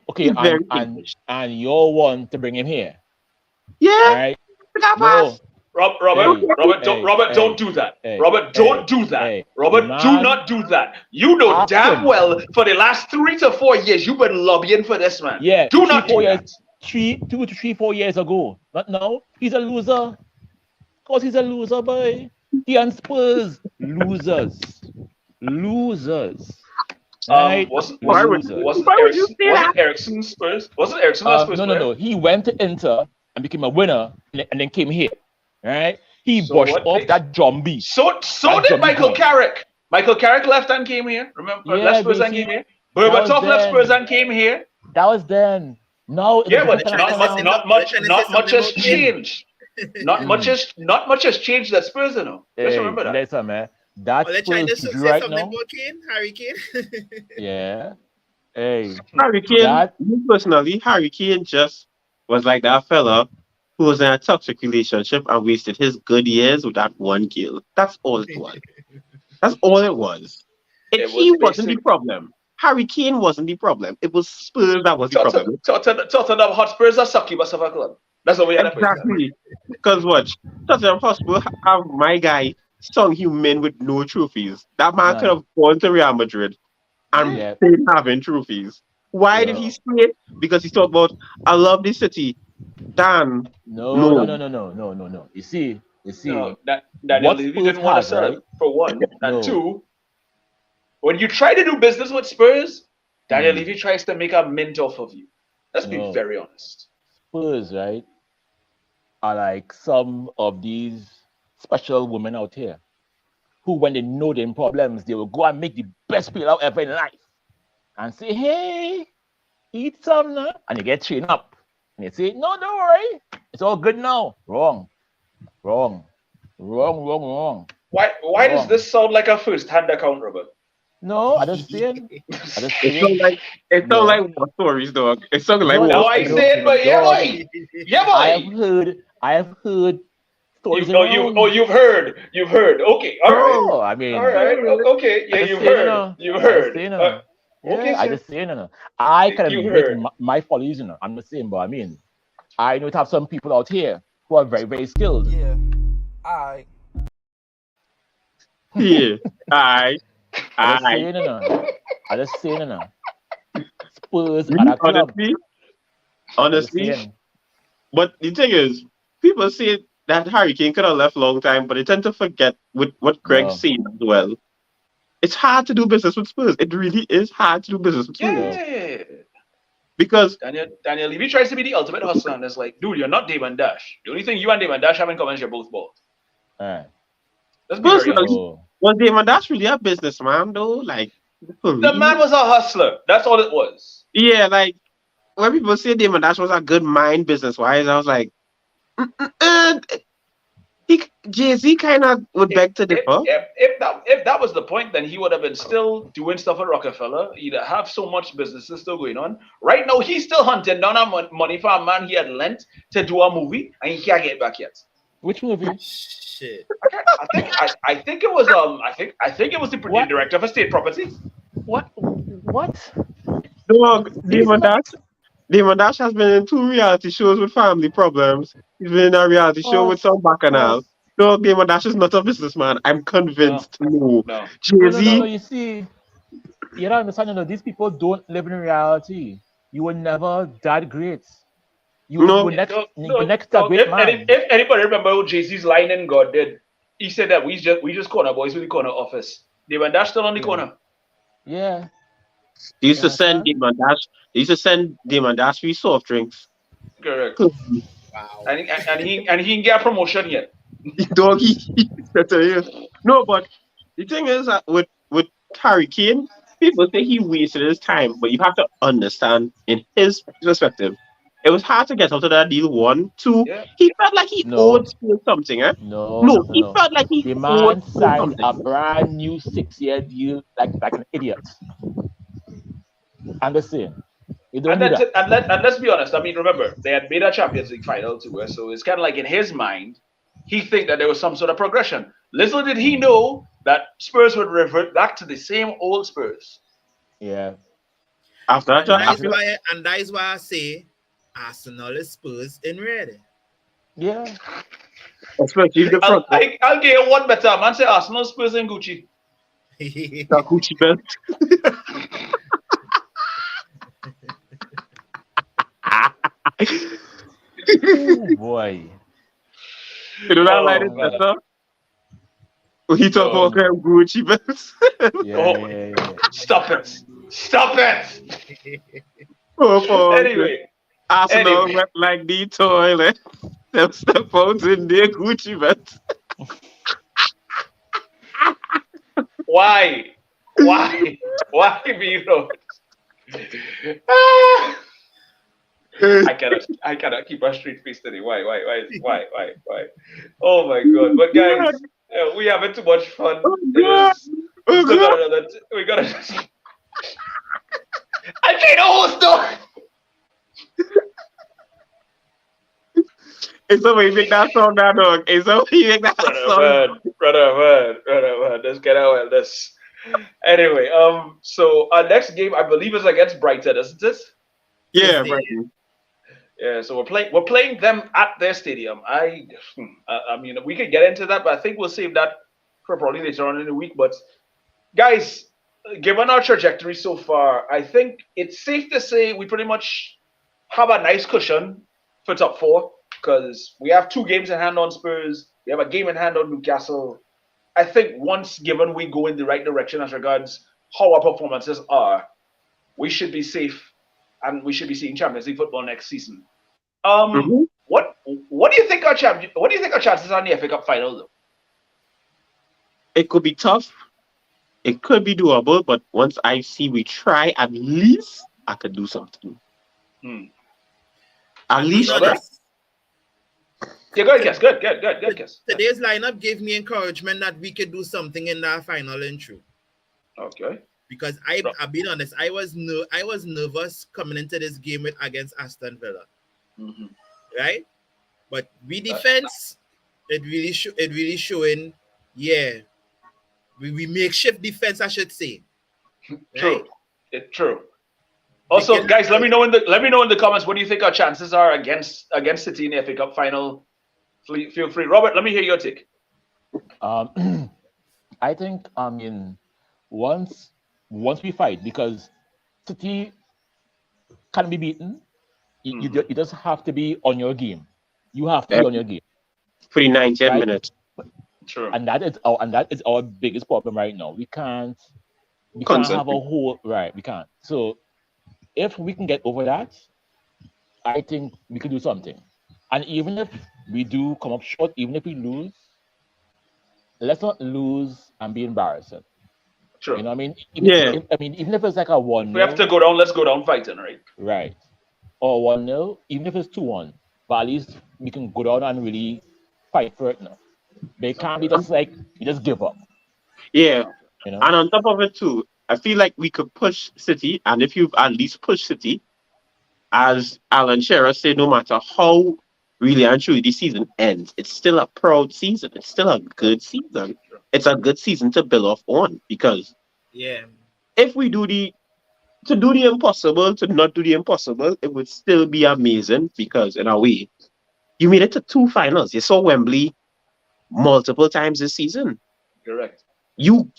Okay, He's very and English. you're one to bring him here. Yeah. All right. No. Robert, don't do that. Robert, don't do that. Robert, do not do that. You know damn well for the last 3 to 4 years you've been lobbying for this man. Yeah. Do not do that. 2 to 3, 4 years ago. But now he's a loser. Of course he's a loser, boy. He and Spurs. Losers. Right? Wasn't Why would you say that? Ericsson Spurs? Wasn't Ericsson a Spurs player? No. He went to Inter and became a winner and then came here. Right? He So brushed what off makes- that zombie. So did Michael Carrick. Michael Carrick left and came here. Remember, Yeah, left Spurs but and see, came here. that was Berbatov left then. Spurs and came here. That was then. No, Yeah, but international not much has changed. Not much has changed that Spurs, you know. Let's remember that. Listen, man. That Well, they're trying Spurs to juju say right something now, about Kane, Harry Kane. yeah. Hey, Harry Kane, that me personally, Harry Kane just was like that fella who was in a toxic relationship and wasted his good years with that one kill. That's all it was. That's all it was. And It he was wasn't the basic. problem. Harry Kane wasn't the problem. It was Spurs that was the problem. Tottenham Hotspurs are succubus of a club. That's what we had to put it. Exactly. Because watch, Tottenham Hotspur have my guy Sung Min with no trophies. That man could none. have gone to Real Madrid and Yeah. Yeah, stayed having trophies. Why did yeah. he stay? Because he talked about I love this city. Dan, No, no, no. no, no, no, no, no, no. You see, No, that Daniel what Levy Spurs didn't want to has, sell right? him for one, and No. two. When you try to do business with Spurs, Daniel Hmm. Levy tries to make a mint off of you. Let's be No. very honest. Spurs, right, are like some of these special women out here who, when they know they're in problems, they will go and make the best pill out ever in life and say, hey, eat some now. And they get trained up. And they say, no, don't worry. It's all good now. Wrong. Wrong. Wrong, wrong, wrong. Why does Wrong. this sound like a first-hand account, Robert? No, I just saying. I just It sounds saying. like No. war stories, dog. It sounds like No, Now war I stories. say it, but yeah, dog. boy, yeah, I boy. have heard stories Oh, around. you've heard. Okay, all right, Oh, No, I all mean, right, okay, I yeah, just saying, no. you've I just heard. saying, no. Okay, Yeah, I sir, just saying, no. I can you admit heard. my follies, I'm not saying, but I mean, I know to have some people out here who are very, very skilled. Yeah. I. yeah. I, I just I. saying, I just saying, Spurs Me, at a club. I just honestly. saying. But the thing is, people say that Harry Kane could have left long time, but they tend to forget with what Greg No, said as well. It's hard to do business with Spurs. It really is hard to do business with Yeah, Spurs no. yeah, yeah, yeah. because Daniel Levy tries to be the ultimate hustler, and it's like, dude, you're not Damon Dash. The only thing you and Damon Dash have in common is you're both bald. All right. Let's be very honest. personally, So, was Damon Dash really a businessman though? Like for The man real? was a hustler. That's all it was. Yeah, like when people say Damon Dash was a good mind business wise, I was like, uh, Jay Z kind of would If beg to if, differ. if if that was the point, then he would have been still doing stuff at Rockefeller. He'd have so much businesses still going on. Right now, he's still hunting down money for a man he had lent to do a movie, and he can't get it back yet. which movie? Shit. I think it was I think it was the What? director of State Property. What? What? Dog, He's not. Damon Dash has been in two reality shows with family problems. He's been in a reality show with Boss, some bacchanal. boss. Dog, Damon Dash is not a businessman. I'm No, convinced. No. no, No, Jay no, no, no. no. Z, You see, you don't understand. You know, these people don't live in reality. You were never that great. You were no. Yeah, next. no, You were no, next to a no. great man. If anybody remember what Jay-Z's line in God did, he said that we just corner boys with the corner office. They were Dash still on the Yeah. corner. Yeah. They used You to send understand? Damon Dash. They used to send Damon Dash free soft drinks. Correct. Wow. And he can get a promotion yet. Doggy. I tell you. No, but the thing is that with Harry Kane, people say he wasted his time, but you have to understand in his perspective. It was hard to get out of that deal. One, two. Yeah. He felt like he owed No. Spurs something, eh? No. No, No. he No. felt like he The owed man Spurs signed a something. brand new 6-year deal like an idiot. I'm just saying. You don't And do that's that. it. And let's be honest. I mean, remember they had made a Champions League final too, so it's kind of like in his mind, he think that there was some sort of progression. Little did he know that Spurs would revert back to the same old Spurs. Yeah. After that, And that is after why I say Arsenal is Spurs in red. Yeah. especially the front I'll give you one better. Man say Arsenal, Spurs, and Gucci. that Gucci belt. Ooh, boy. You know that line Oh is man. better? When he talk Oh, about them Gucci belts. Yeah. oh, Yeah. stop it! Stop it! Oh, for Anyway, Arsenal anyway. went like the toilet. Them step out in their Gucci belts. Why? Why? Why, Miro? Ah! I cannot keep a straight face today. Why? Oh my god. But guys, Yeah, we having too much fun. Oh It god! is. We Oh still god! got another. We gotta. I can't host though. It's somebody make that song now, dog. It's somebody make that Brother song. man, brother man. Let's get out of this. Anyway, so our next game I believe is against Brighton, isn't it? Yeah, Thursday. right. Yeah, so we're playing them at their stadium. I mean we could get into that, but I think we'll save that for probably later on in the week. But guys, given our trajectory so far, I think it's safe to say we pretty much have a nice cushion for top four because we have two games in hand on Spurs. We have a game in hand on Newcastle. I think once given we go in the right direction as regards how our performances are, we should be safe and we should be seeing Champions League football next season. Mm-hmm. What do you think what do you think our chances are in the FA Cup final though? It could be tough. It could be doable, but once I see we try, at least I could do something. Hmm. At And being least Robert? try. honest, Yeah, good guess, good guess. today's lineup gave me encouragement that we could do something in that final intro. Okay. Because I've been honest, I was nervous coming into this game against Aston Villa, Mm-hmm. right? But we defense, it really showing, yeah, we makeshift defense, I should say, right? True. True. We Also, can guys, let me know in the comments what do you think our chances are against City in the FA Cup final. Feel free, Robert. Let me hear your take. I think once once we fight, because City can be beaten. You just have to be on your game. You have to be on your game, Pretty 90 right? minutes. True. And that is our biggest problem right now. We can't have a Constantly. whole right. We can't. So if we can get over that, I think we can do something. And even if we do come up short, even if we lose, let's not lose and be embarrassing. You True. know what I mean? Yeah. Even if it's like a If one we have to nil, go down, let's go down fighting, right? right? Or 1-0, even if it's 2-1, but at least we can go down and really fight for it now. They can't be Okay. just like we just give up, Yeah. Okay. you know. And on top of it too, I feel like we could push City, and if you've at least pushed City, as Alan Shearer said, no matter how really and truly the season ends, it's still a proud season. It's still a good season. True. It's a good season to build off on because Yeah, if we do the impossible, to not do the impossible, it would still be amazing because in a way, you made it to two finals. You saw Wembley multiple times this season. Correct. You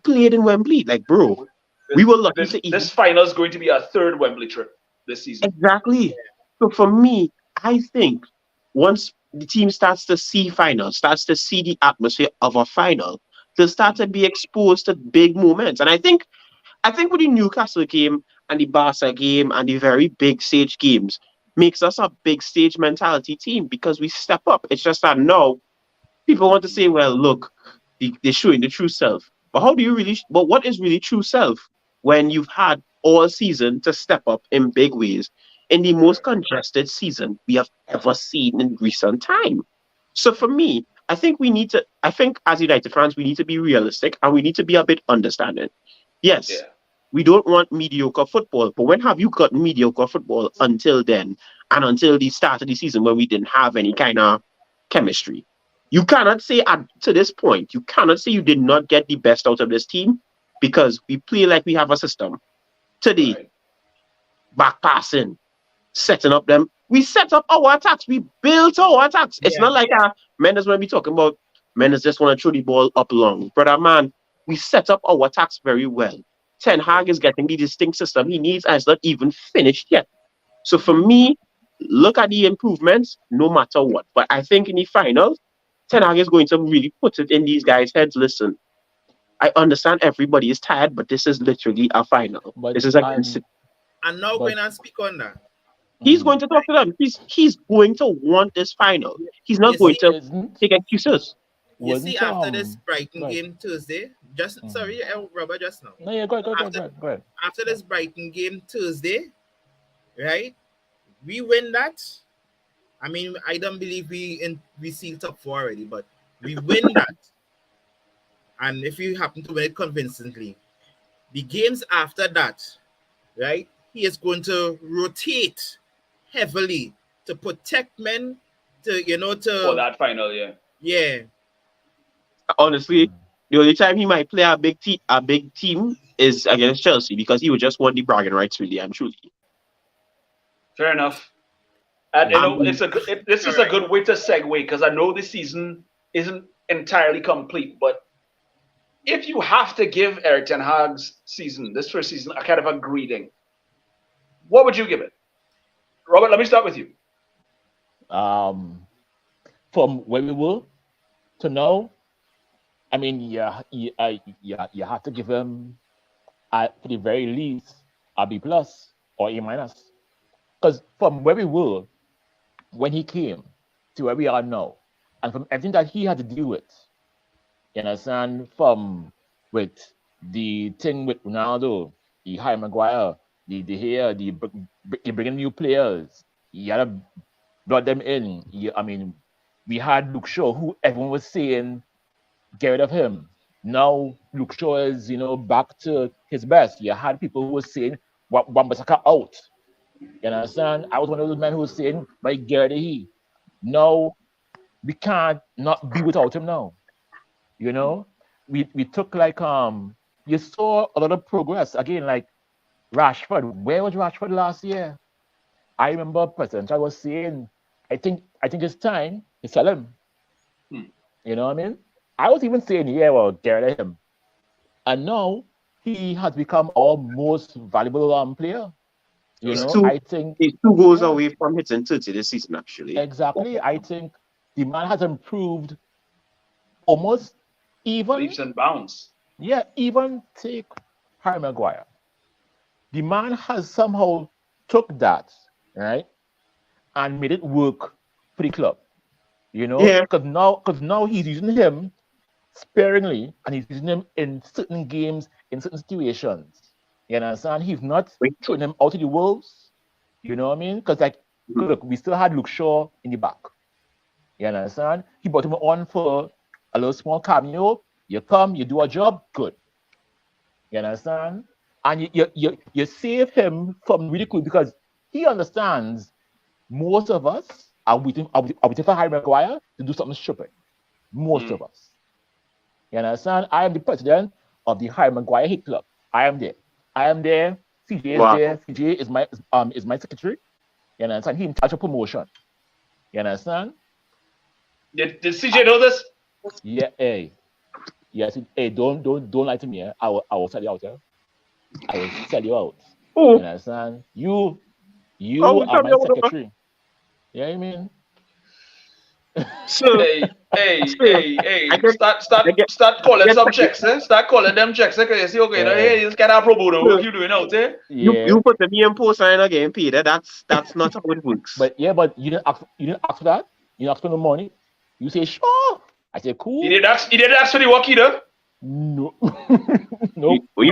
played in Wembley, like bro. We were lucky This to this even final is going to be our third Wembley trip this season. exactly. So for me, I think once the team starts to see finals, starts to see the atmosphere of a final, they'll start to be exposed to big moments. And I think with the Newcastle game and the Barca game and the very big stage games makes us a big stage mentality team because we step up. It's just that now people want to say, well, look, they're showing the true self. But how do you really, but what is really true self when you've had all season to step up in big ways in the most Correct. congested season we have ever seen in recent time? So for me, I think as United fans, we need to be realistic and we need to be a bit understanding. Yes, Yeah. we don't want mediocre football, but when have you got mediocre football until then and until the start of the season when we didn't have any kind of chemistry? You cannot say to this point, you cannot say you did not get the best out of this team because we play like we have a system. Today, Right. back passing, setting up them. We set up our attacks. We built our attacks. It's yeah, not like Mendes when we talking about Mendes just want to throw the ball up long. Brother man, we set up our attacks very well. Ten yeah. Hag is getting the distinct system he needs and it's not even finished yet. So for me, look at the improvements no matter what. But I think in the final, Ten Hag is going to really put it in these guys' heads. Listen, I understand everybody is tired, but this is literally a final. But This is against City. And now but going and speak on that. He's going mhm. to talk to them. He's going to want this final. He's You not going see, to isn't take excuses. you see, wasn't after this Brighton right. game Thursday, just Mhm. sorry, Robert, just now. No, yeah, go ahead, go ahead, go ahead, After go ahead, go ahead. after this Brighton game Thursday, right? We win that. I mean, I don't believe we see top four already, but we win that. and if you happen to win it convincingly, the games after that, right, he is going to rotate heavily to protect men, to For that final, yeah. yeah. Honestly, the only time he might play a big team is against Chelsea because he would just want the bragging rights, really and truly. Fair enough. And you know, Um, this is a good way to segue because I know this season isn't entirely complete, but if you have to give Eric Ten Hag's season, this first season, a kind of a greeting, what would you give it? Robert, let me start with you. From where we were to now, I mean, you have to give him, at the very least, a B plus or A minus. Because from where we were when he came to where we are now, and from everything that he had to deal with, you understand, from with the thing with Ronaldo, the Harry Maguire, the here, the bringing new players, you had to brought them in. I mean, we had Luke Shaw, who everyone was saying get rid of him. Now Luke Shaw is, back to his best. You had people who were saying Wan-Bissaka out. You understand? I was one of those men who was saying, like, get rid of he. No, we can't not be without him now. We took you saw a lot of progress. Again, like Rashford. Where was Rashford last year? I remember President I was saying, I think it's time to sell him. You know what I mean? I was even saying, yeah, well, get rid of him. And now he has become our most valuable player. I think he's 2 goals away from hitting 30 this season, actually. Exactly. I think the man has improved almost even leaps and bounds. Yeah, even take Harry Maguire. The man has somehow took that, right, and made it work for the club. Yeah. Because now he's using him sparingly, and he's using him in certain games, in certain situations. You understand? He's not throwing him out of the wolves. You know what I mean? Because look, we still had Luke Shaw in the back. You understand? He brought him on for a little small cameo. You come, you do a job, good. You understand? And you save him from ridicule because he understands most of us are waiting for Harry Maguire to do something stupid. Most of us. You understand? I am the president of the Harry Maguire Hate Club. I am there. CJ is there. CJ is my secretary. You understand? He in charge of promotion. You understand? Did CJ know this? Yeah, hey. Yes, hey, don't lie to me. I will sell you out. I will sell you out. Oh. You understand? You are my secretary. Yeah, you mean? So, hey. Start calling some checks, eh? Start calling them checks, because you see, okay, hey, this kind of pro bono work you doing out, eh? You put the VM post sign again, Peter. That's not how it works. But you didn't ask for that. You didn't ask for the money. You say sure. I say cool. You didn't ask for the work either. No. No. Were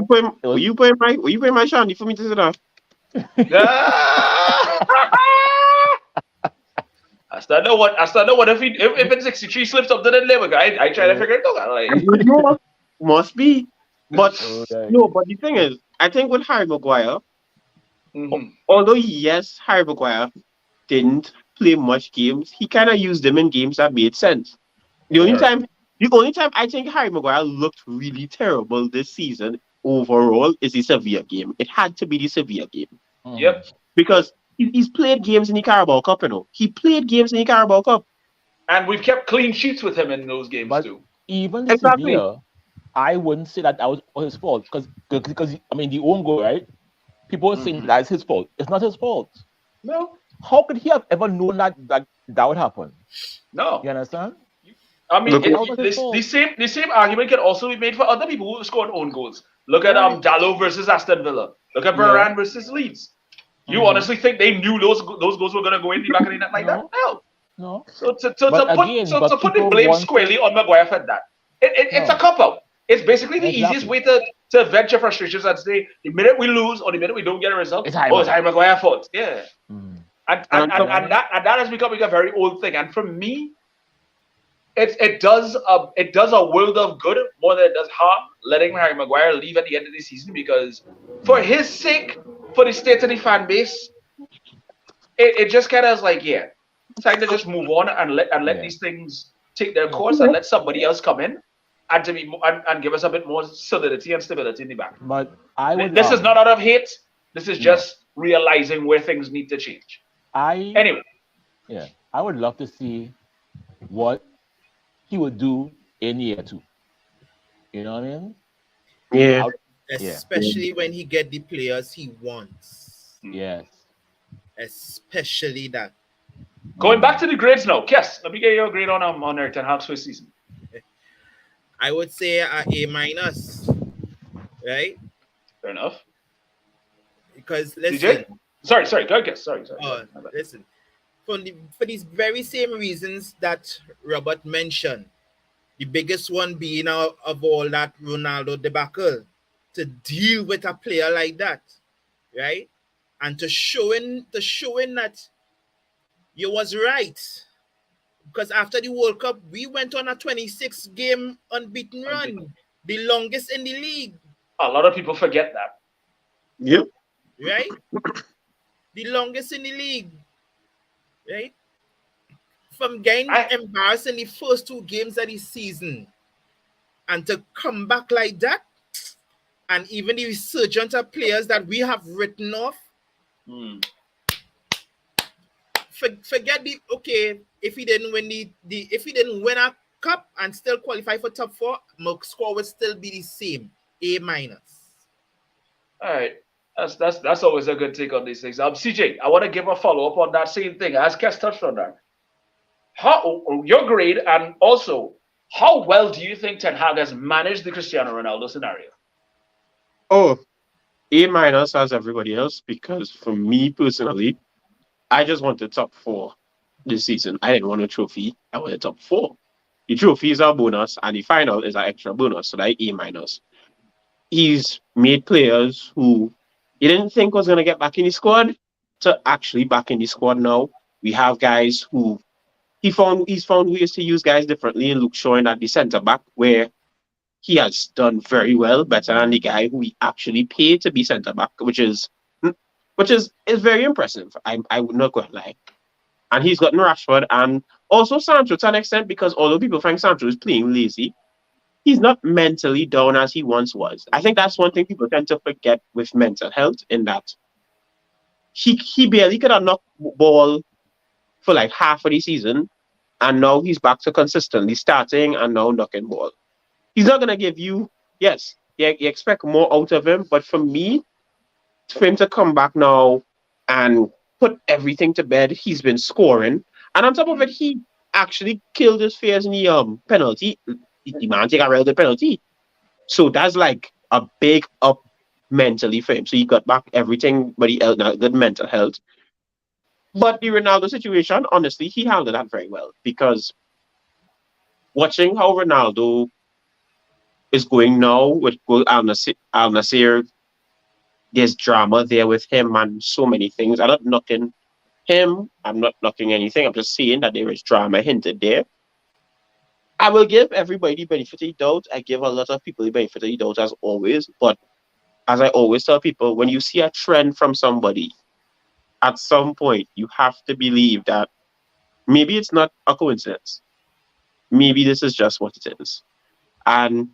you paying my shandy for me to sit down? I still know what if it's 63 slips up to the level, I try to figure it out. Like, must be. But but the thing is, I think with Harry Maguire, although yes, Harry Maguire didn't play much games, he kind of used them in games that made sense. The only time I think Harry Maguire looked really terrible this season overall is the Sevilla game. It had to be the Sevilla game. Yep. Because he's played games in the Carabao Cup, He played games in the Carabao Cup. And we've kept clean sheets with him in those games too. Even the Sevilla, I wouldn't say that was his fault. Because I mean, the own goal, right? People are saying that's his fault. It's not his fault. No. How could he have ever known that would happen? No. You understand? I mean, the same argument can also be made for other people who scored own goals. Look at Dalot versus Aston Villa. Look at Varane versus Leeds. You honestly think they knew those goals were going to go in the back of the net like that? No. So to put the blame squarely on Maguire for that, it's a cop out. It's basically the easiest way to vent your frustrations and say the minute we lose or the minute we don't get a result, it's Harry Maguire's fault. Yeah. And that has become a very old thing. And for me, it does a world of good more than it does harm letting Harry Maguire leave at the end of the season because for his sake, for the state of the fan base, it just kind of is like yeah, time to just move on and let Yeah. these things take their Yeah. course and let somebody else come in and and give us a bit more solidity and stability in the back. But I would This is not out of hate. This is no. just realizing where things need to change. I Anyway, yeah. I would love to see what he would do in year two. You know what I mean? Yeah. Out yeah. Especially when he get the players he wants. Yes. Especially that. going back to the grades now. Yes, let me get your grade on Eric Ten Hag's first season. I would say A minus, right? Fair enough. Because DJ? listen, Sorry. Go ahead, guess. Sorry. listen. For these very same reasons that Robert mentioned, the biggest one being of all that Ronaldo debacle, to deal with a player like that, right? And to showing that you was right. Because after the World Cup, we went on a 26-game unbeaten run, the longest in the league. A lot of people forget that. Yep. Right? The longest in the league. Right? From getting embarrassed in the first 2 games of the season and to come back like that, and even the resurgence of players that we have written off, forget if he didn't win if he didn't win a cup and still qualify for top 4, my score would still be the same, A minus. All right. That's always a good take on these things. CJ, I want to give a follow up on that same thing. As Kes touched on that, how your grade and also how well do you think Ten Hag has managed the Cristiano Ronaldo scenario? Oh, A minus as everybody else because for me personally, I just wanted top 4 this season. I didn't want a trophy. I wanted top 4. The trophy is a bonus and the final is an extra bonus. So that A minus. He's made players who he didn't think was going to get back in the squad to actually back in the squad now. We have guys who he's found ways to use guys differently and Luke showing at the centre back where he has done very well, better than the guy who we actually paid to be centre back, which is very impressive. I would not go and lie. And he's gotten Rashford and also Sancho to an extent because although people think Sancho is playing lazy, he's not mentally down as he once was. I think that's one thing people tend to forget with mental health in that he barely could have knocked ball for like half of the season and now he's back to consistently starting and now knocking ball. He's not going to give you, yes, you expect more out of him, but for me, for him to come back now and put everything to bed, he's been scoring. And on top of it, he actually killed his fears in the penalty. The man take a real good penalty. So that's like a big up mentally for him. So he got back everything, but he held good mental health. But the Ronaldo situation, honestly, he handled that very well because watching how Ronaldo is going now with Al Nasir, there's drama there with him and so many things. I'm not knocking him. I'm not knocking anything. I'm just saying that there is drama hinted there. I will give everybody the benefit of the doubt. I give a lot of people the benefit of the doubt as always. But as I always tell people, when you see a trend from somebody, at some point you have to believe that maybe it's not a coincidence. Maybe this is just what it is. And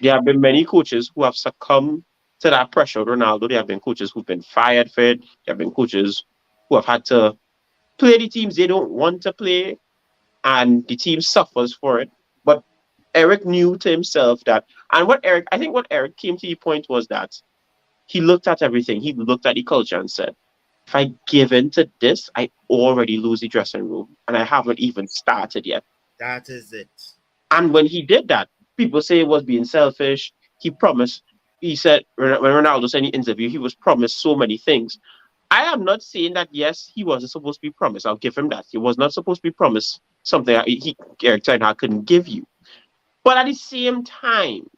there have been many coaches who have succumbed to that pressure of Ronaldo. There have been coaches who've been fired for it. There have been coaches who have had to play the teams they don't want to play, and the team suffers for it. But Eric knew to himself that, and I think what Eric came to the point was that he looked at everything. He looked at the culture and said, if I give in to this, I already lose the dressing room, and I haven't even started yet. That is it. And when he did that, people say it was being selfish. He promised, he said, when Ronaldo said in the interview, he was promised so many things. I am not saying that, yes, he wasn't supposed to be promised. I'll give him that. He was not supposed to be promised something that Eric Ten Hag couldn't give you. But at the same time,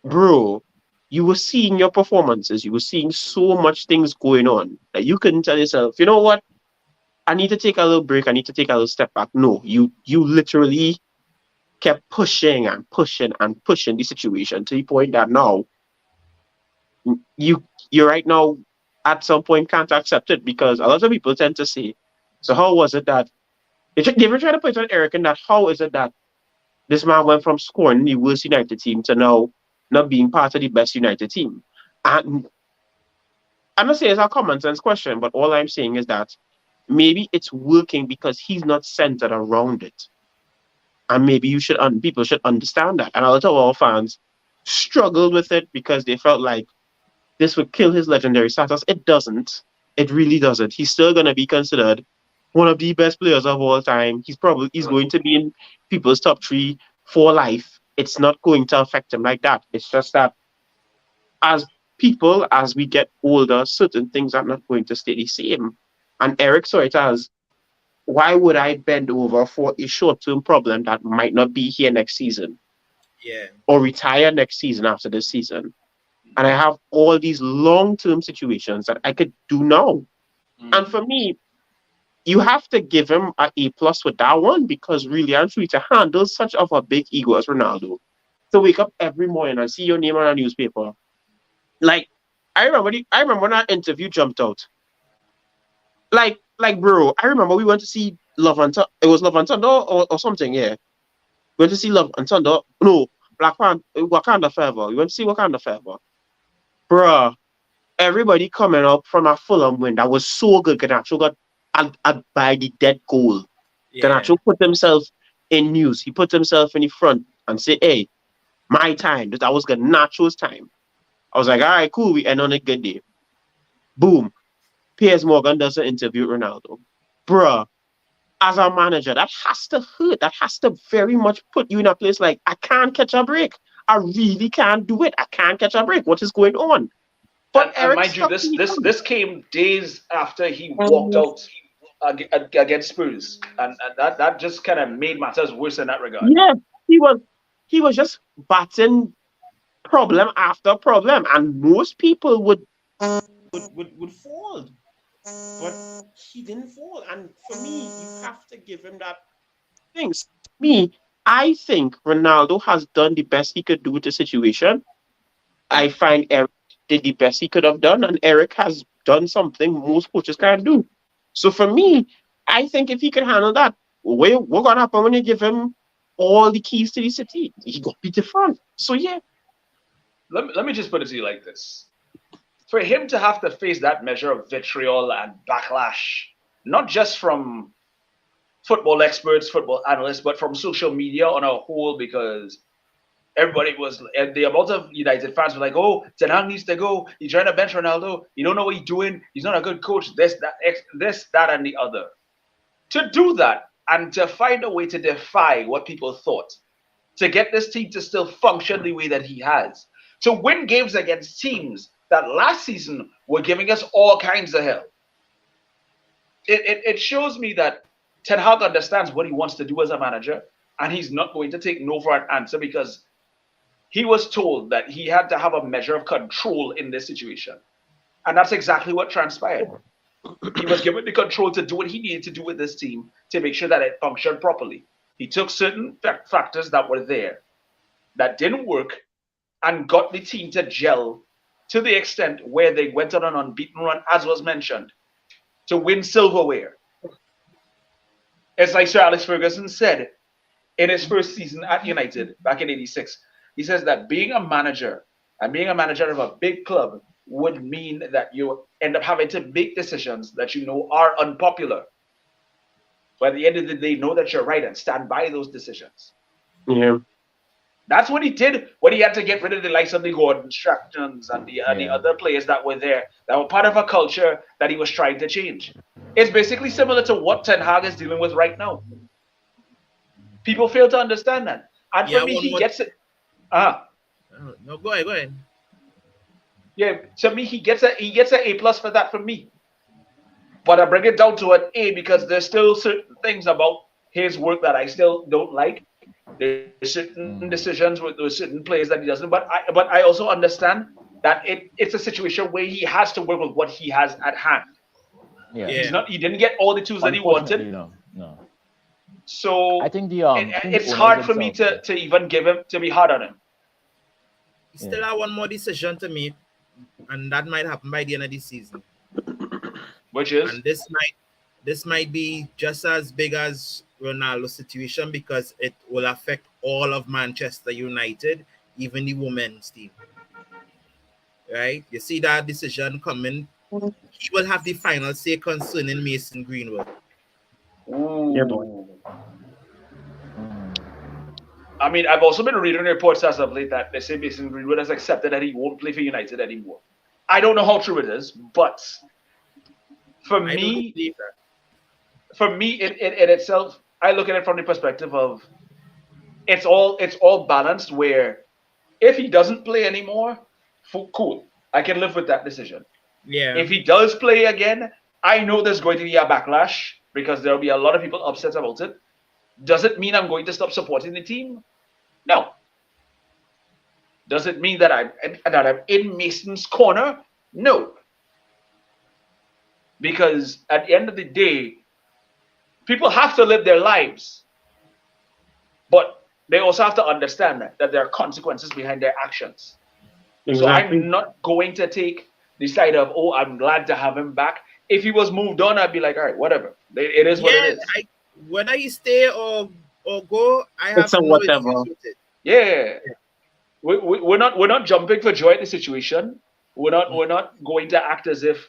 bro, you were seeing your performances. You were seeing so much things going on that you couldn't tell yourself, you know what? I need to take a little break. I need to take a little step back. No, you literally kept pushing and pushing and pushing the situation to the point that now you right now at some point can't accept it because a lot of people tend to say, so how was it that they were trying to put it on Eric and that how is it that this man went from scoring the worst United team to now not being part of the best United team? And I'm not saying it's a common sense question, but all I'm saying is that maybe it's working because he's not centered around it. And maybe people should understand that. And a lot of our fans struggled with it because they felt like this would kill his legendary status. It doesn't. It really doesn't. He's still gonna be considered one of the best players of all time. He's going to be in people's top three for life. It's not going to affect him like that. It's just that as people, as we get older, certain things are not going to stay the same. And Eric saw it as, why would I bend over for a short-term problem that might not be here next season Yeah. or retire next season after this season? And I have all these long-term situations that I could do now. And for me, you have to give him an A plus with that one because really and truly to handle such of a big ego as Ronaldo, to wake up every morning and see your name on a newspaper. Like I remember when that interview jumped out. Like bro, I remember we went to see Love and Thunder. It was Love and Thunder or something, yeah. We went to see Love and Thunder. No, Black Panther, Wakanda Forever. We went to see Wakanda Forever. Bruh, everybody coming up from a Fulham win that was so good. Ganacho got by the dead goal. Yeah. Ganacho put himself in news. He put himself in the front and said, hey, my time. That was Ganacho's time. I was like, all right, cool. We end on a good day. Boom. Piers Morgan does an interview with Ronaldo. Bruh, as a manager, that has to hurt. That has to very much put you in a place like, I can't catch a break. I really can't do it. I can't catch a break. What is going on? But and mind you, this came days after he walked out against Spurs, and that just kind of made matters worse in that regard. Yeah, he was just batting problem after problem, and most people would fall, but he didn't fall. And for me, you have to give him that things. Me, I think Ronaldo has done the best he could do with the situation. I find Eric did the best he could have done, and Eric has done something most coaches can't do. So for me, I think if he can handle that, what gonna happen when you give him all the keys to the city? He got to be different. So yeah. Let me just put it to you like this. For him to have to face that measure of vitriol and backlash, not just from football experts, football analysts, but from social media on a whole, because everybody was, the amount of United fans were like, oh, Ten Hag needs to go. He's trying to bench Ronaldo. You don't know what he's doing. He's not a good coach. This, that, and the other. To do that and to find a way to defy what people thought, to get this team to still function the way that he has, to win games against teams that last season were giving us all kinds of hell. It shows me that Ten Hag understands what he wants to do as a manager, and he's not going to take no for an answer because he was told that he had to have a measure of control in this situation. And that's exactly what transpired. He was given the control to do what he needed to do with this team to make sure that it functioned properly. He took certain factors that were there that didn't work and got the team to gel to the extent where they went on an unbeaten run, as was mentioned, to win silverware. It's like Sir Alex Ferguson said in his first season at United back in '86. He says that being a manager and being a manager of a big club would mean that you end up having to make decisions that you know are unpopular. But at the end of the day, know that you're right and stand by those decisions. Yeah. That's what he did when he had to get rid of the likes of the Gordon Stractons and the other players that were there, that were part of a culture that he was trying to change. It's basically similar to what Ten Hag is dealing with right now. People fail to understand that. And for me, he gets it. No, go ahead. Yeah, to me, he gets an A plus for that from me. But I bring it down to an A because there's still certain things about his work that I still don't like. There's certain decisions with those certain players that he doesn't. But I also understand that it's a situation where he has to work with what he has at hand. Yeah. He didn't get all the tools that he wanted. No. So I think the it's owners hard for me themselves. to even give him to be hard on him. He still have one more decision to make, and that might happen by the end of the season. Which is And this might be just as big as Ronaldo's situation because it will affect all of Manchester United, even the women's team. Right? You see that decision coming. He will have the final say concerning Mason Greenwood. Yeah, boy. I mean, I've also been reading reports as of late that they say Mason Greenwood has accepted that he won't play for United anymore. I don't know how true it is, but for I don't me, believe that. in itself, I look at it from the perspective of it's all balanced. Where if he doesn't play anymore, cool, I can live with that decision. Yeah. If he does play again, I know there's going to be a backlash because there'll be a lot of people upset about it. Does it mean I'm going to stop supporting the team? No. Does it mean that I'm in Mason's corner? No. Because at the end of the day, people have to live their lives, but they also have to understand that there are consequences behind their actions. So Exactly. I'm not going to take the side of, oh, I'm glad to have him back. If he was moved on, I'd be like, all right, whatever. It is what it Yeah, is. whether he stay or go, I It's have a no whatever. issues with it. Yeah. We're not jumping for joy at the situation. We're not going to act as if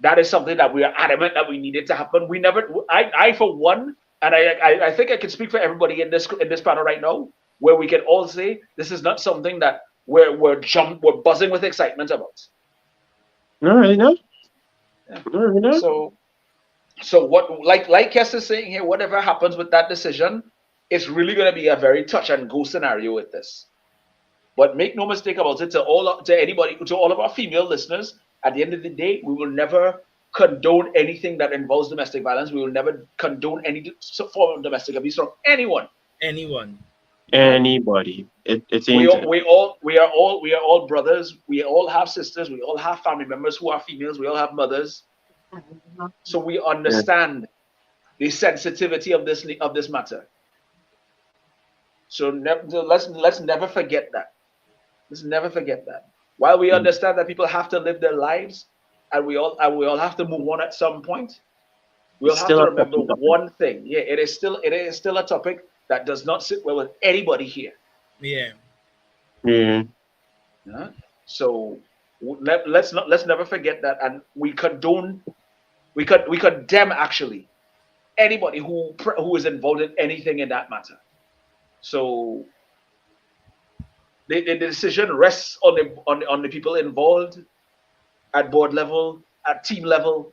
that is something that we are adamant that we needed to happen. We never. I for one, and I think I can speak for everybody in this panel right now, where we can all say this is not something that we're buzzing with excitement about. No, really not. Yeah. No, really not. So what, like Kes is saying here, whatever happens with that decision, it's really going to be a very touch and go scenario with this. But make no mistake about it, to anybody, to all of our female listeners, at the end of the day, we will never condone anything that involves domestic violence. We will never condone any form of domestic abuse from anyone. Anyone. Right? Anybody. It We ain't all, it. we are all brothers. We all have sisters. We all have family members who are females. We all have mothers. So we Yeah. understand the sensitivity of this matter. So let's never forget that. Let's never forget that. While we Mm. understand that people have to live their lives, and we all have to move on at some point, we'll It's have still to a remember touchy topic. one thing. Yeah, it is still a topic that does not sit well with anybody here. Yeah. Yeah. Yeah? So let's never forget that, and we condemn actually anybody who is involved in anything in that matter. So the decision rests on the people involved at board level, at team level.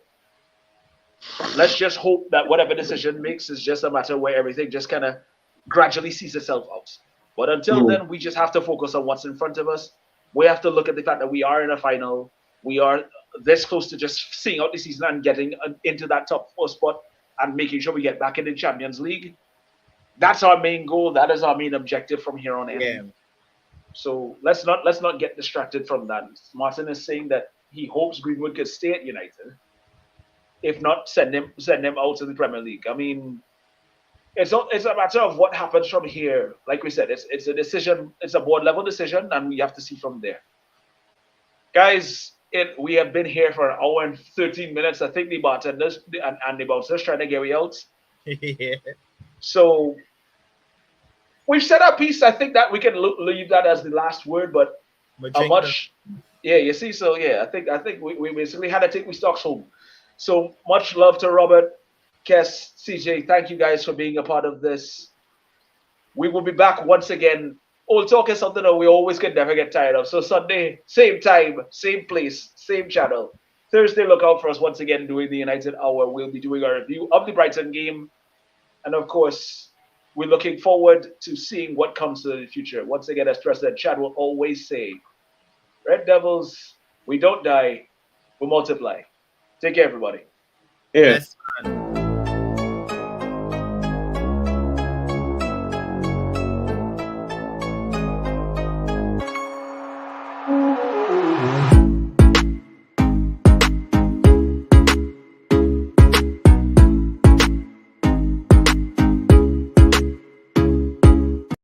Let's just hope that whatever decision makes is just a matter where everything just kind of gradually sees itself out. But until Mm. then, we just have to focus on what's in front of us. We have to look at the fact that we are in a final. We are this close to just seeing out the season and getting into that top four spot and making sure we get back in the Champions League. That's our main goal. That is our main objective from here on in. Yeah. So let's not get distracted from that. Martin is saying that he hopes Greenwood could stay at United. If not, send him out to the Premier League. I mean, it's a matter of what happens from here. Like we said, it's a decision. It's a board level decision, and we have to see from there. Guys, we have been here for an hour and 13 minutes. I think the bartenders and the bouncers trying to get me out. Yeah. So we've said our piece. I think that we can leave that as the last word. But But how drink much? Yeah, you see. So yeah, I think we basically had to take we stocks home. So much love to Robert, Kes, CJ. Thank you guys for being a part of this. We will be back once again. Old talk is something that we always can never get tired of. So Sunday, same time, same place, same channel. Thursday, look out for us once again doing the United Hour. We'll be doing a review of the Brighton game. And of course, we're looking forward to seeing what comes to the future. Once again, as President Chad will always say, Red Devils, we don't die, we multiply. Take care, everybody. Yeah. Bless